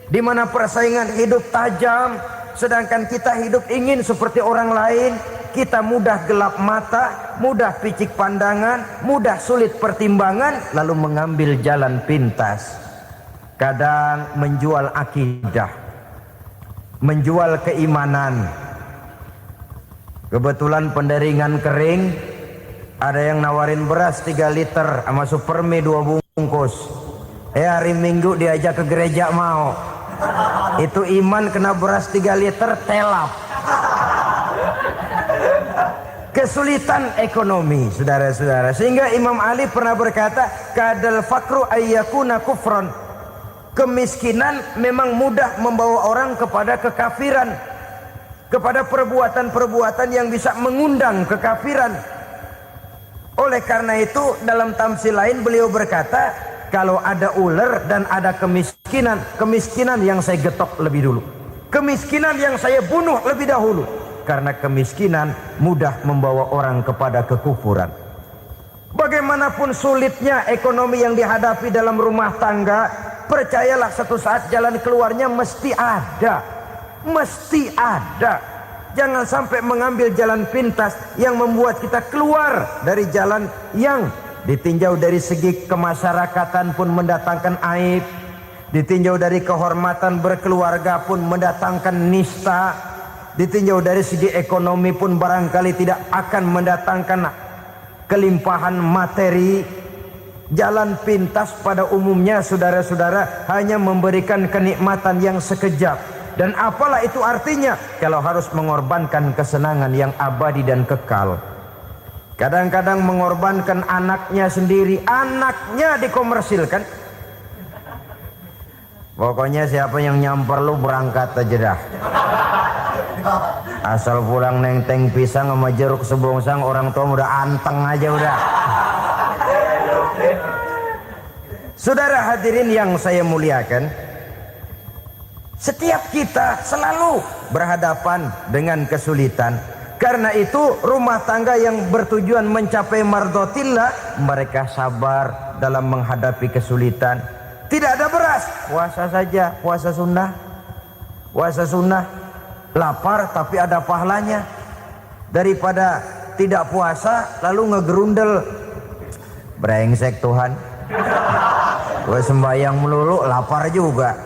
di mana persaingan hidup tajam, sedangkan kita hidup ingin seperti orang lain. Kita mudah gelap mata, mudah picik pandangan, mudah sulit pertimbangan, lalu mengambil jalan pintas. Kadang menjual akidah, menjual keimanan. Kebetulan penderingan kering, ada yang nawarin beras 3 liter sama supermi 2 bungkus. Hari Minggu diajak ke gereja mau. Itu iman kena beras 3 liter telap. Kesulitan ekonomi, saudara-saudara, sehingga Imam Ali pernah berkata, kadal fakru ayyakuna kufron. Kemiskinan memang mudah membawa orang kepada kekafiran, kepada perbuatan-perbuatan yang bisa mengundang kekafiran. Oleh karena itu dalam tamsil lain beliau berkata, kalau ada ular dan ada kemiskinan, kemiskinan yang saya getok lebih dulu, kemiskinan yang saya bunuh lebih dahulu. Karena kemiskinan mudah membawa orang kepada kekufuran. Bagaimanapun sulitnya ekonomi yang dihadapi dalam rumah tangga, percayalah satu saat jalan keluarnya mesti ada. Mesti ada. Jangan sampai mengambil jalan pintas yang membuat kita keluar dari jalan yang ditinjau dari segi kemasyarakatan pun mendatangkan aib, ditinjau dari kehormatan berkeluarga pun mendatangkan nista, ditinjau dari segi ekonomi pun barangkali tidak akan mendatangkan kelimpahan materi. Jalan pintas pada umumnya, saudara-saudara, hanya memberikan kenikmatan yang sekejap. Dan apalah itu artinya kalau harus mengorbankan kesenangan yang abadi dan kekal. Kadang-kadang mengorbankan anaknya sendiri, anaknya dikomersilkan. Pokoknya siapa yang nyamper lu berangkat aja dah. Asal pulang nenteng pisang sama jeruk sebongsang, orang tua udah anteng aja udah. Saudara hadirin yang saya muliakan, setiap kita selalu berhadapan dengan kesulitan. Karena itu rumah tangga yang bertujuan mencapai mardhatillah, mereka sabar dalam menghadapi kesulitan. Tidak ada beras, puasa saja, puasa sunnah. Puasa sunnah, lapar tapi ada pahalanya, daripada tidak puasa lalu ngegerundel. Brengsek Tuhan, gue sembahyang melulu lapar juga.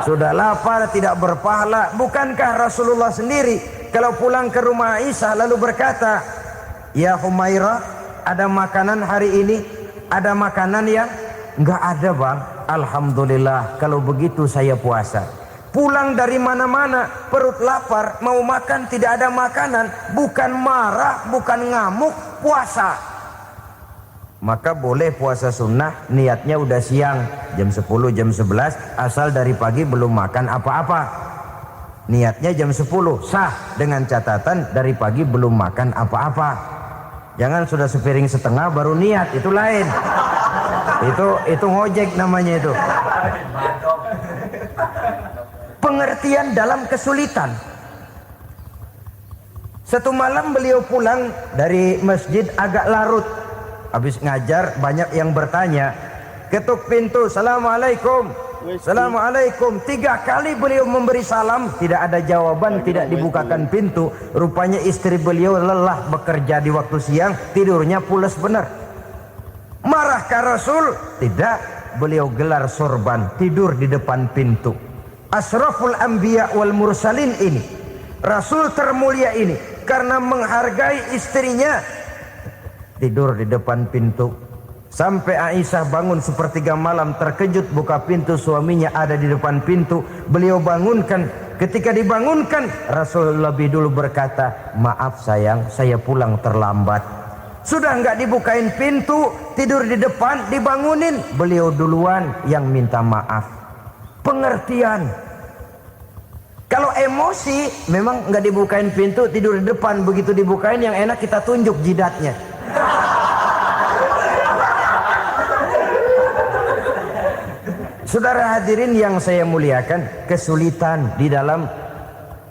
Sudah lapar tidak berpahala. Bukankah Rasulullah sendiri kalau pulang ke rumah Aisyah lalu berkata, ya Humairah, ada makanan hari ini? Ada makanan yang enggak ada bang. Alhamdulillah, kalau begitu saya puasa. Pulang dari mana-mana perut lapar, mau makan tidak ada makanan, bukan marah, bukan ngamuk, puasa. Maka boleh puasa sunnah, niatnya udah siang, jam 10, jam 11, asal dari pagi belum makan apa-apa. Niatnya jam 10, sah, dengan catatan dari pagi belum makan apa-apa. Jangan sudah sepiring setengah baru niat, itu lain. Itu ngojek namanya itu. Pengertian dalam kesulitan. Satu malam beliau pulang dari masjid agak larut. Habis ngajar banyak yang bertanya. Ketuk pintu, assalamualaikum. Assalamualaikum. 3 kali beliau memberi salam, tidak ada jawaban, tidak dibukakan pintu. Rupanya istri beliau lelah bekerja di waktu siang, tidurnya pules benar. Marahkah Rasul? Tidak. Beliau gelar sorban, tidur di depan pintu. Asraful anbiya wal mursalin ini, Rasul termulia ini, karena menghargai istrinya, tidur di depan pintu. Sampai Aisyah bangun sepertiga malam, terkejut buka pintu, suaminya ada di depan pintu. Beliau bangunkan. Ketika dibangunkan, Rasul lebih dulu berkata, maaf sayang, saya pulang terlambat. Sudah nggak dibukain pintu, tidur di depan, dibangunin, beliau duluan yang minta maaf. Pengertian. Kalau emosi, memang nggak dibukain pintu, tidur di depan. Begitu dibukain, yang enak kita tunjuk jidatnya. Saudara hadirin yang saya muliakan, kesulitan di dalam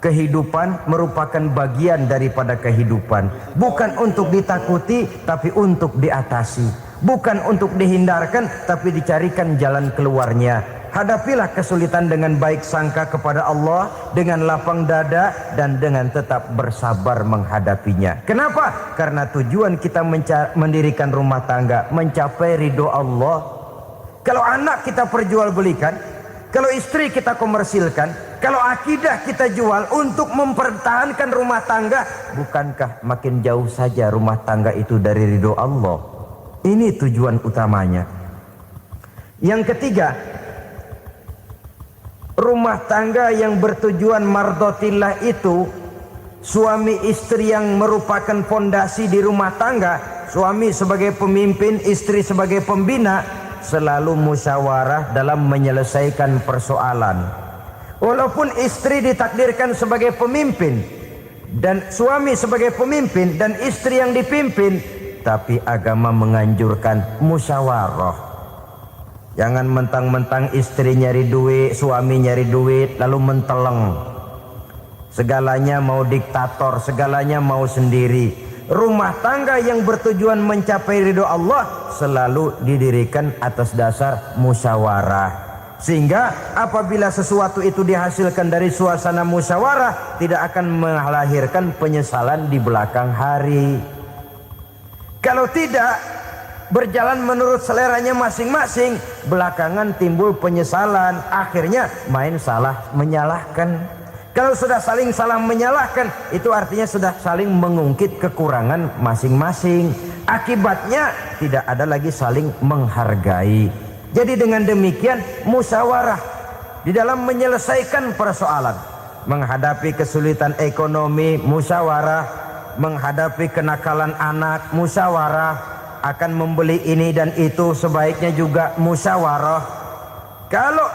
kehidupan merupakan bagian daripada kehidupan. Bukan untuk ditakuti, tapi untuk diatasi. Bukan untuk dihindarkan, tapi dicarikan jalan keluarnya. Hadapilah kesulitan dengan baik sangka kepada Allah, dengan lapang dada, dan dengan tetap bersabar menghadapinya. Kenapa? Karena tujuan kita mendirikan rumah tangga, mencapai ridho Allah. Kalau anak kita perjualbelikan, kalau istri kita komersilkan, kalau akidah kita jual untuk mempertahankan rumah tangga, bukankah makin jauh saja rumah tangga itu dari ridho Allah? Ini tujuan utamanya. Yang ketiga, rumah tangga yang bertujuan mardotillah itu, suami istri yang merupakan fondasi di rumah tangga, suami sebagai pemimpin, istri sebagai pembina, selalu musyawarah dalam menyelesaikan persoalan. Walaupun istri ditakdirkan sebagai pemimpin dan suami sebagai pemimpin dan istri yang dipimpin, tapi agama menganjurkan musyawarah. Jangan mentang-mentang istri nyari duit, suami nyari duit, lalu menteleng. Segalanya mau diktator, segalanya mau sendiri. Rumah tangga yang bertujuan mencapai ridho Allah selalu didirikan atas dasar musyawarah. Sehingga apabila sesuatu itu dihasilkan dari suasana musyawarah, tidak akan melahirkan penyesalan di belakang hari. Kalau tidak berjalan menurut seleranya masing-masing, belakangan timbul penyesalan, akhirnya main salah menyalahkan. Kalau sudah saling salah menyalahkan, itu artinya sudah saling mengungkit kekurangan masing-masing. Akibatnya tidak ada lagi saling menghargai. Jadi dengan demikian musyawarah di dalam menyelesaikan persoalan. Menghadapi kesulitan ekonomi, musyawarah. Menghadapi kenakalan anak, musyawarah. Akan membeli ini dan itu, sebaiknya juga musyawarah. Kalau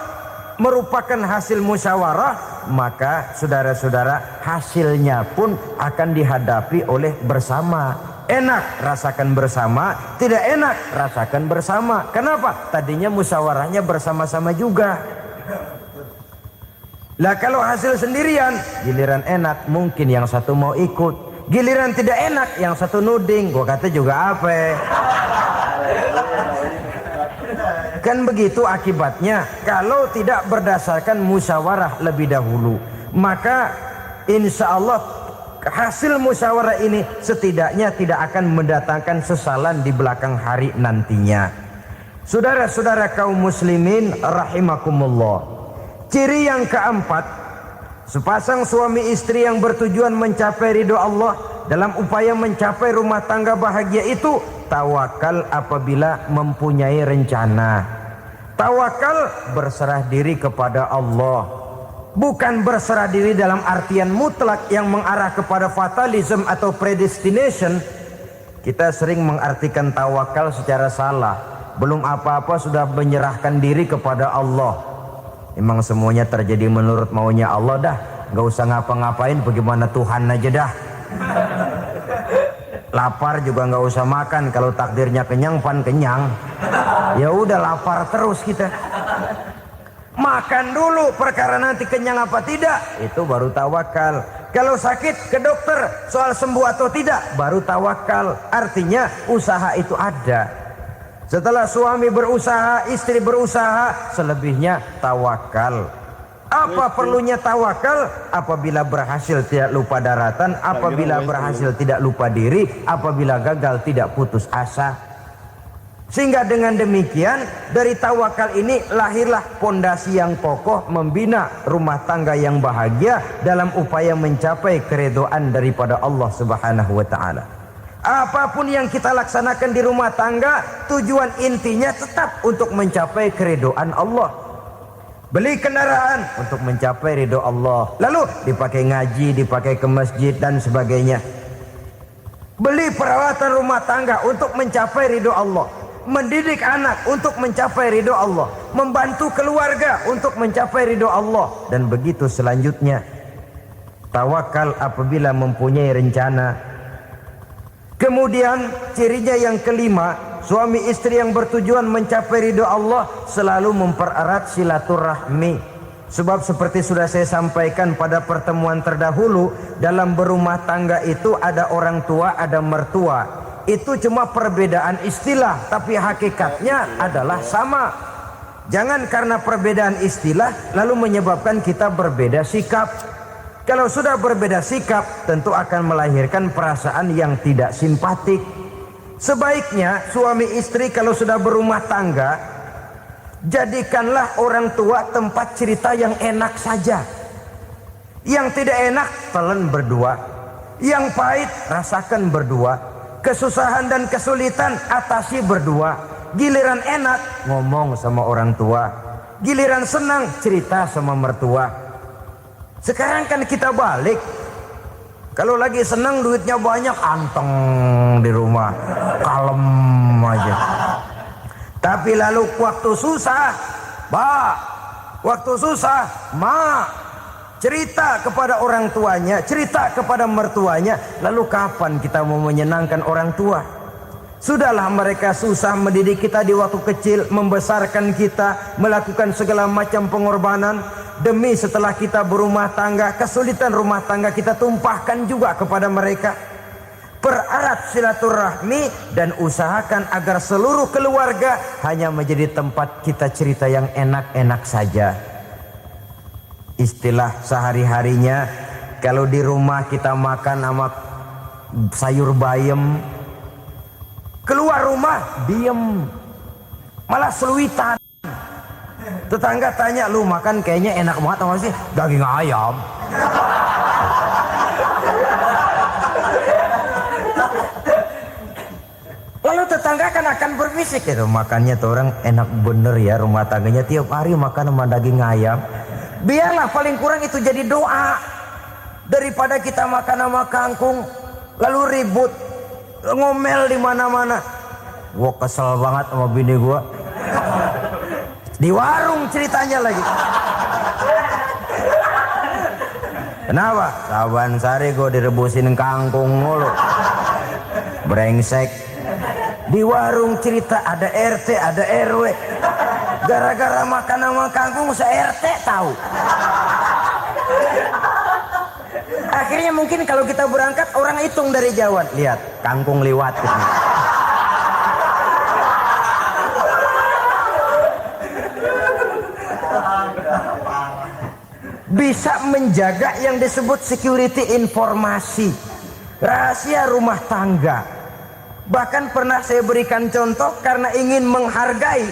merupakan hasil musyawarah, maka saudara-saudara hasilnya pun akan dihadapi oleh bersama. Enak rasakan bersama, tidak enak rasakan bersama. Kenapa? Tadinya musyawarahnya bersama-sama juga. Lah kalau hasil sendirian, giliran enak mungkin yang satu mau ikut, giliran tidak enak yang satu nuding, gua kata juga apa? Kan begitu akibatnya kalau tidak berdasarkan musyawarah lebih dahulu. Maka insya Allah hasil musyawarah ini setidaknya tidak akan mendatangkan sesalan di belakang hari nantinya. Saudara-saudara kaum muslimin rahimakumullah, ciri yang keempat, sepasang suami istri yang bertujuan mencapai ridho Allah dalam upaya mencapai rumah tangga bahagia itu tawakal apabila mempunyai rencana. Tawakal berserah diri kepada Allah. Bukan berserah diri dalam artian mutlak yang mengarah kepada fatalism atau predestination. Kita sering mengartikan tawakal secara salah. Belum apa-apa sudah menyerahkan diri kepada Allah. Emang semuanya terjadi menurut maunya Allah dah. Gak usah ngapa-ngapain, bagaimana Tuhan aja dah. Lapar juga nggak usah makan, kalau takdirnya kenyang pan kenyang. Ya udah lapar terus kita. Makan dulu, perkara nanti kenyang apa tidak, itu baru tawakal. Kalau sakit ke dokter, soal sembuh atau tidak, baru tawakal. Artinya usaha itu ada. Setelah suami berusaha, istri berusaha, selebihnya tawakal. Apa perlunya tawakal? Apabila berhasil tidak lupa daratan, apabila berhasil tidak lupa diri, apabila gagal tidak putus asa. Sehingga dengan demikian dari tawakal ini lahirlah pondasi yang kokoh membina rumah tangga yang bahagia dalam upaya mencapai keridhaan daripada Allah Subhanahu wa taala. Apapun yang kita laksanakan di rumah tangga, tujuan intinya tetap untuk mencapai keridhaan Allah. Beli kendaraan untuk mencapai ridho Allah, lalu dipakai ngaji, dipakai ke masjid dan sebagainya. Beli peralatan rumah tangga untuk mencapai ridho Allah. Mendidik anak untuk mencapai ridho Allah, membantu keluarga untuk mencapai ridho Allah, dan begitu selanjutnya. Tawakal apabila mempunyai rencana. Kemudian cirinya yang kelima, suami istri yang bertujuan mencapai ridho Allah selalu mempererat silaturahmi. Sebab seperti sudah saya sampaikan pada pertemuan terdahulu, dalam berumah tangga itu ada orang tua, ada mertua. Itu cuma perbedaan istilah, tapi hakikatnya adalah sama. Jangan karena perbedaan istilah lalu menyebabkan kita berbeda sikap. Kalau sudah berbeda sikap, tentu akan melahirkan perasaan yang tidak simpatik. Sebaiknya suami istri kalau sudah berumah tangga, jadikanlah orang tua tempat cerita yang enak saja. Yang tidak enak telan berdua, yang pahit rasakan berdua, kesusahan dan kesulitan atasi berdua. Giliran enak ngomong sama orang tua, giliran senang cerita sama mertua. Sekarang kan kita balik, kalau lagi senang duitnya banyak, anteng di rumah, kalem aja. Tapi lalu waktu susah, waktu susah, cerita kepada orang tuanya, cerita kepada mertuanya. Lalu kapan kita mau menyenangkan orang tua? Sudahlah mereka susah mendidik kita di waktu kecil, membesarkan kita, melakukan segala macam pengorbanan. Demi setelah kita berumah tangga, kesulitan rumah tangga kita tumpahkan juga kepada mereka. Pererat silaturahmi dan usahakan agar seluruh keluarga hanya menjadi tempat kita cerita yang enak-enak saja. Istilah sehari-harinya, kalau di rumah kita makan sama sayur bayam, keluar rumah diem, malah seluitan. Tetangga tanya, lu makan kayaknya enak banget apa sih? Daging ayam. Lalu tetangga kan akan berbisik, gitu, makannya tuh orang enak bener ya rumah tangganya, tiap hari makan sama daging ayam. Biarlah paling kurang itu jadi doa, daripada kita makan sama kangkung lalu ribut ngomel di mana-mana. Gua kesel banget sama bini gua. Di warung ceritanya lagi. Kenapa? Saban sari gua direbusin kangkung mulu. Brengsek. Di warung cerita ada RT, ada RW. Gara-gara makan sama kangkung se-RT tahu. Akhirnya mungkin kalau kita berangkat orang hitung dari jauhan. Lihat, kangkung liwat. Bisa menjaga yang disebut security informasi, rahasia rumah tangga. Bahkan pernah saya berikan contoh karena ingin menghargai.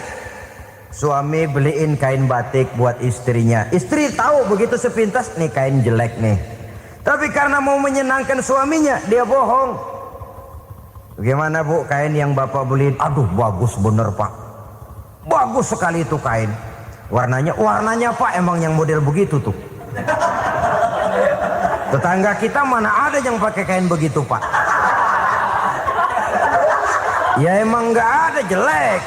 Suami beliin kain batik buat istrinya. Istri tahu begitu sepintas, nih kain jelek nih. Tapi karena mau menyenangkan suaminya, dia bohong. Bagaimana bu, kain yang bapak beliin? Aduh bagus bener pak, bagus sekali itu kain. Warnanya pak emang yang model begitu tuh. Tetangga kita mana ada yang pakai kain begitu pak? Ya emang nggak ada, jelek.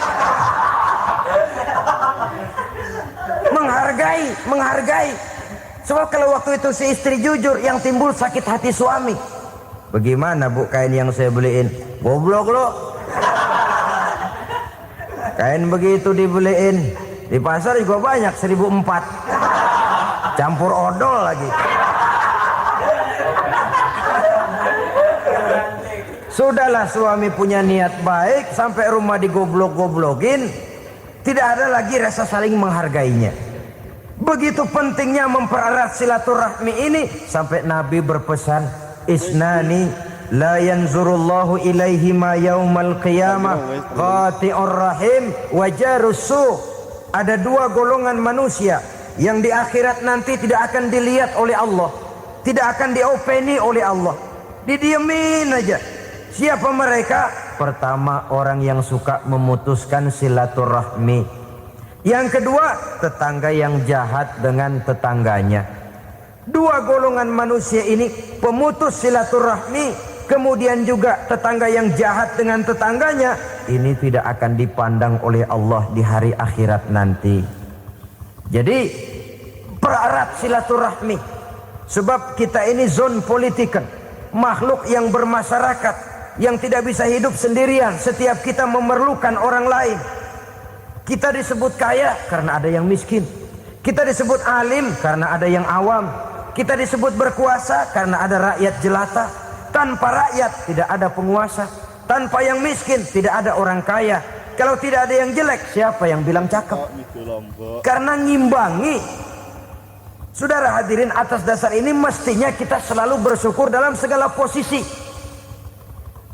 Menghargai. Sebab kalau waktu itu si istri jujur, yang timbul sakit hati suami. Bagaimana bu kain yang saya beliin? Goblok lo. Kain begitu dibeliin di pasar juga banyak 1.400, campur odol lagi. Sudahlah suami punya niat baik, sampai rumah digoblok-goblokin, tidak ada lagi rasa saling menghargainya. Begitu pentingnya mempererat silaturahmi ini, sampai Nabi berpesan, isnani la yanzurullahu ilaihima yaumal qiyamah qati'ur rahim wa jarus su'. Ada dua golongan manusia yang di akhirat nanti tidak akan dilihat oleh Allah, tidak akan diopeni oleh Allah, didiemin aja. Siapa mereka? Pertama, orang yang suka memutuskan silaturahmi. Yang kedua, tetangga yang jahat dengan tetangganya. Dua golongan manusia ini, pemutus silaturahmi, kemudian juga tetangga yang jahat dengan tetangganya, ini tidak akan dipandang oleh Allah di hari akhirat nanti. Jadi pererat silaturahmi, sebab kita ini zon politikan, makhluk yang bermasyarakat, yang tidak bisa hidup sendirian. Setiap kita memerlukan orang lain. Kita disebut kaya karena ada yang miskin, kita disebut alim karena ada yang awam, kita disebut berkuasa karena ada rakyat jelata. Tanpa rakyat tidak ada penguasa, tanpa yang miskin tidak ada orang kaya. Kalau tidak ada yang jelek, siapa yang bilang cakep? Karena ngimbangi. Saudara hadirin, atas dasar ini mestinya kita selalu bersyukur dalam segala posisi.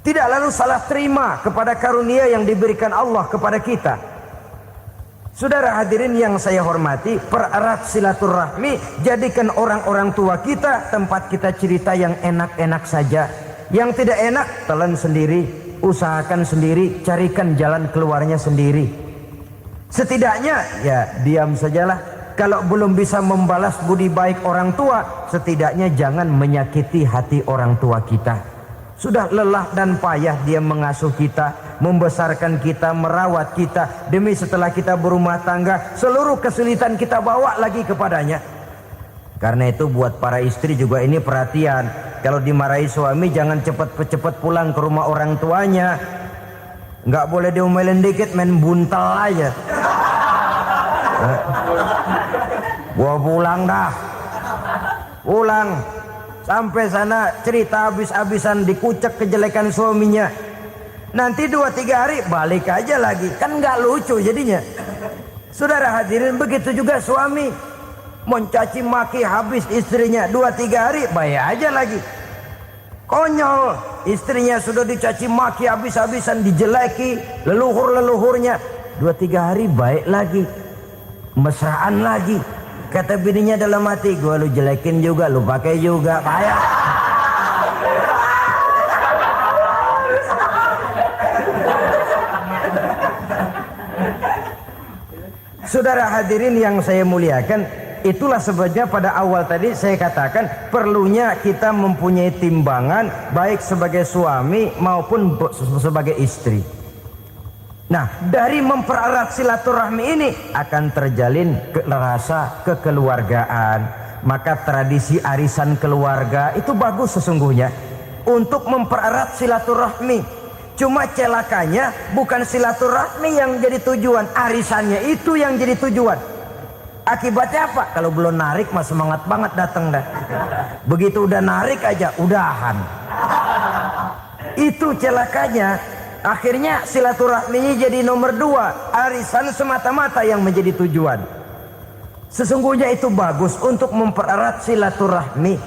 Tidak lalu salah terima kepada karunia yang diberikan Allah kepada kita. Saudara hadirin yang saya hormati, pererat silaturahmi, jadikan orang-orang tua kita tempat kita cerita yang enak-enak saja. Yang tidak enak, telan sendiri, usahakan sendiri, carikan jalan keluarnya sendiri. Setidaknya ya diam sajalah. Kalau belum bisa membalas budi baik orang tua, setidaknya jangan menyakiti hati orang tua kita. Sudah lelah dan payah dia mengasuh kita, membesarkan kita, merawat kita. Demi setelah kita berumah tangga, seluruh kesulitan kita bawa lagi kepadanya. Karena itu buat para istri juga ini perhatian. Kalau dimarahi suami, jangan cepat-cepat pulang ke rumah orang tuanya. Nggak boleh diomelin dikit, main buntal aja. Gua pulang dah. Pulang. Sampai sana cerita habis-habisan, dikucek kejelekan suaminya. Nanti 2-3 hari balik aja lagi. Kan nggak lucu jadinya. Saudara hadirin, begitu juga suami. Mencaci maki habis istrinya, 2-3 hari baik aja lagi. Konyol, istrinya sudah dicaci maki habis-habisan, dijeleki leluhur-leluhurnya, 2-3 hari baik lagi. Mesraan lagi. Kata bininya dalam hati, gua lu jelekin juga, lu pakai juga, payah. Saudara hadirin yang saya muliakan, itulah sebabnya pada awal tadi saya katakan perlunya kita mempunyai timbangan baik sebagai suami maupun sebagai istri. Nah, dari mempererat silaturahmi ini akan terjalin rasa kekeluargaan. Maka tradisi arisan keluarga itu bagus sesungguhnya untuk mempererat silaturahmi. Cuma celakanya bukan silaturahmi yang jadi tujuan, arisannya itu yang jadi tujuan. Akibatnya apa? Kalau belum narik mah semangat banget datang dah. Begitu udah narik aja udahan. Itu celakanya. Akhirnya silaturahminya jadi nomor 2, arisan semata-mata yang menjadi tujuan. Sesungguhnya itu bagus untuk mempererat silaturahmi.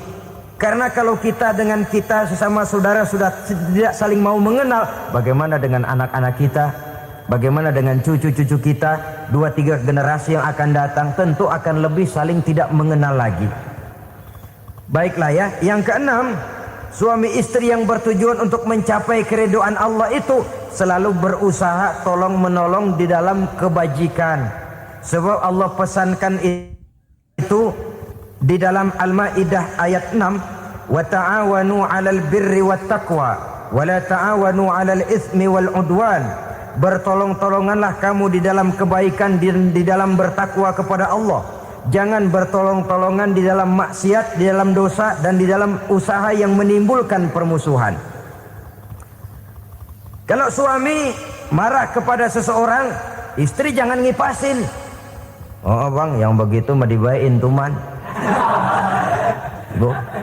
Karena kalau kita dengan kita sesama saudara sudah tidak saling mau mengenal, bagaimana dengan anak-anak kita? Bagaimana dengan cucu-cucu kita? 2-3 generasi yang akan datang tentu akan lebih saling tidak mengenal lagi. Baiklah ya, yang keenam, suami istri yang bertujuan untuk mencapai keridhaan Allah itu selalu berusaha tolong menolong di dalam kebajikan. Sebab Allah pesankan itu di dalam Al-Maidah ayat 6, wa ta'awanu 'alal birri wat taqwa wa la ta'awanu 'alal itsmi wal 'udwan. Bertolong-tolonganlah kamu di dalam kebaikan, di dalam bertakwa kepada Allah. Jangan bertolong-tolongan di dalam maksiat, di dalam dosa, dan di dalam usaha yang menimbulkan permusuhan. Kalau suami marah kepada seseorang, istri jangan ngipasin. Oh bang, yang begitu mah dibayain tuman.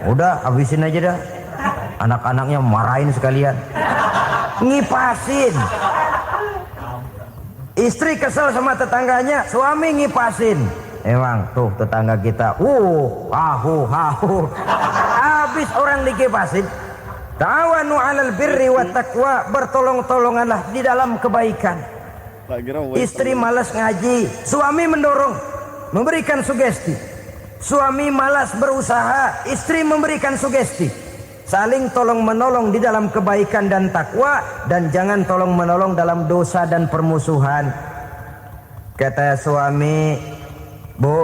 Udah habisin aja dah. Anak-anaknya marahin sekalian. ngipasin. Istri kesel sama tetangganya, suami ngipasin. Emang tuh tetangga kita, hahu. Habis orang dikipasin. Ta'awanu 'alal birri wat taqwa, bertolong-tolonganlah di dalam kebaikan. Istri malas ngaji, suami mendorong, memberikan sugesti. Suami malas berusaha, istri memberikan sugesti. Saling tolong menolong di dalam kebaikan dan takwa, dan jangan tolong menolong dalam dosa dan permusuhan. Kata suami, Bu,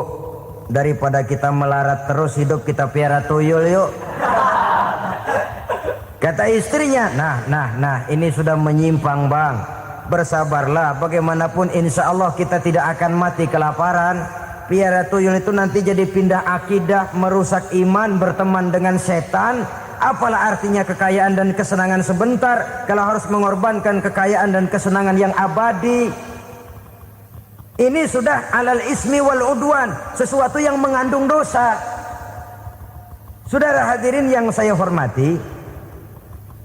daripada kita melarat terus hidup, kita piara tuyul yuk. Kata istrinya, nah, ini sudah menyimpang bang. Bersabarlah, bagaimanapun insya Allah kita tidak akan mati kelaparan. Piara tuyul itu nanti jadi pindah akidah, merusak iman, berteman dengan setan. Apalah artinya kekayaan dan kesenangan sebentar kalau harus mengorbankan kekayaan dan kesenangan yang abadi. Ini sudah alal ismi wal udwan, sesuatu yang mengandung dosa. Saudara hadirin yang saya hormati,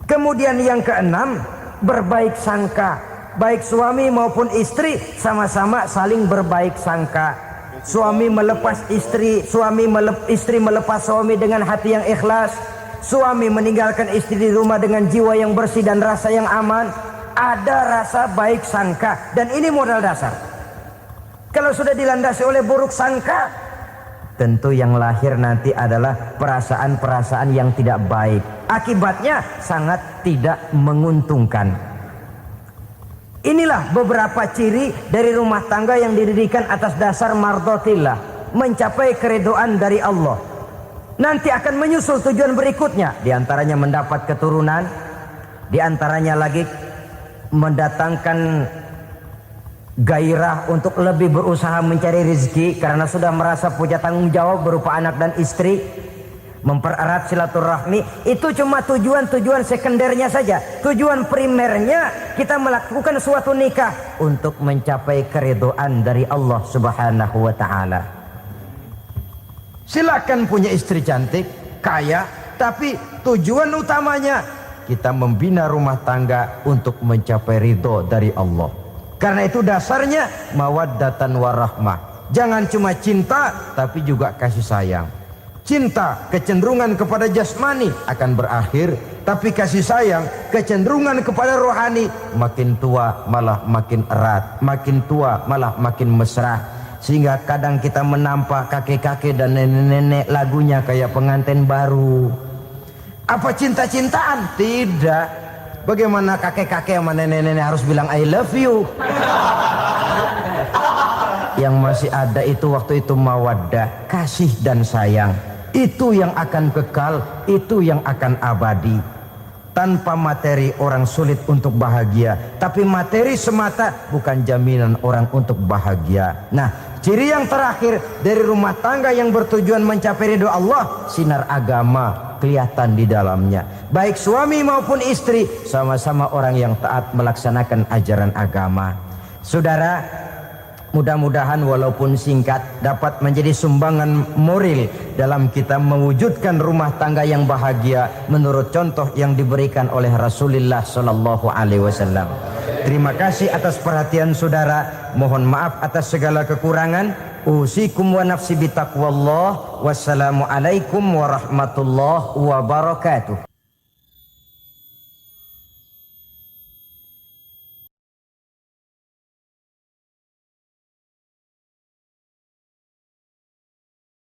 kemudian yang keenam, berbaik sangka. Baik suami maupun istri sama-sama saling berbaik sangka. Suami melepas istri, istri melepas suami dengan hati yang ikhlas. Suami meninggalkan istri di rumah dengan jiwa yang bersih dan rasa yang aman. Ada rasa baik sangka, dan ini modal dasar. Kalau sudah dilandasi oleh buruk sangka, tentu yang lahir nanti adalah perasaan-perasaan yang tidak baik. Akibatnya sangat tidak menguntungkan. Inilah beberapa ciri dari rumah tangga yang didirikan atas dasar mardhatillah, mencapai keridhaan dari Allah. Nanti akan menyusul tujuan berikutnya, diantaranya mendapat keturunan, diantaranya lagi mendatangkan gairah untuk lebih berusaha mencari rezeki karena sudah merasa punya tanggung jawab berupa anak dan istri. Mempererat silaturahmi, itu cuma tujuan-tujuan sekundernya saja. Tujuan primernya kita melakukan suatu nikah untuk mencapai keridhaan dari Allah Subhanahu wa taala. Silakan punya istri cantik, kaya, tapi tujuan utamanya kita membina rumah tangga untuk mencapai ridho dari Allah. Karena itu dasarnya mawaddatan warahmah. Jangan cuma cinta, tapi juga kasih sayang. Cinta, kecenderungan kepada jasmani akan berakhir, tapi kasih sayang, kecenderungan kepada rohani, makin tua malah makin erat, makin tua malah makin mesra. Sehingga kadang kita menampak kakek-kakek dan nenek-nenek lagunya kayak pengantin baru. Apa cinta-cintaan? Tidak. Bagaimana kakek-kakek sama nenek-nenek harus bilang I love you? Yang masih ada itu waktu itu mawaddah, kasih dan sayang. Itu yang akan kekal, itu yang akan abadi. Tanpa materi orang sulit untuk bahagia, tapi materi semata bukan jaminan orang untuk bahagia. Nah, ciri yang terakhir dari rumah tangga yang bertujuan mencapai ridho Allah, sinar agama kelihatan di dalamnya. Baik suami maupun istri sama-sama orang yang taat melaksanakan ajaran agama. Saudara, mudah-mudahan walaupun singkat dapat menjadi sumbangan moral dalam kita mewujudkan rumah tangga yang bahagia menurut contoh yang diberikan oleh Rasulullah sallallahu alaihi wasallam. Terima kasih atas perhatian saudara. Mohon maaf atas segala kekurangan. Usikum wa nafsi bitaqwallah. Wassalamualaikum warahmatullahi wabarakatuh.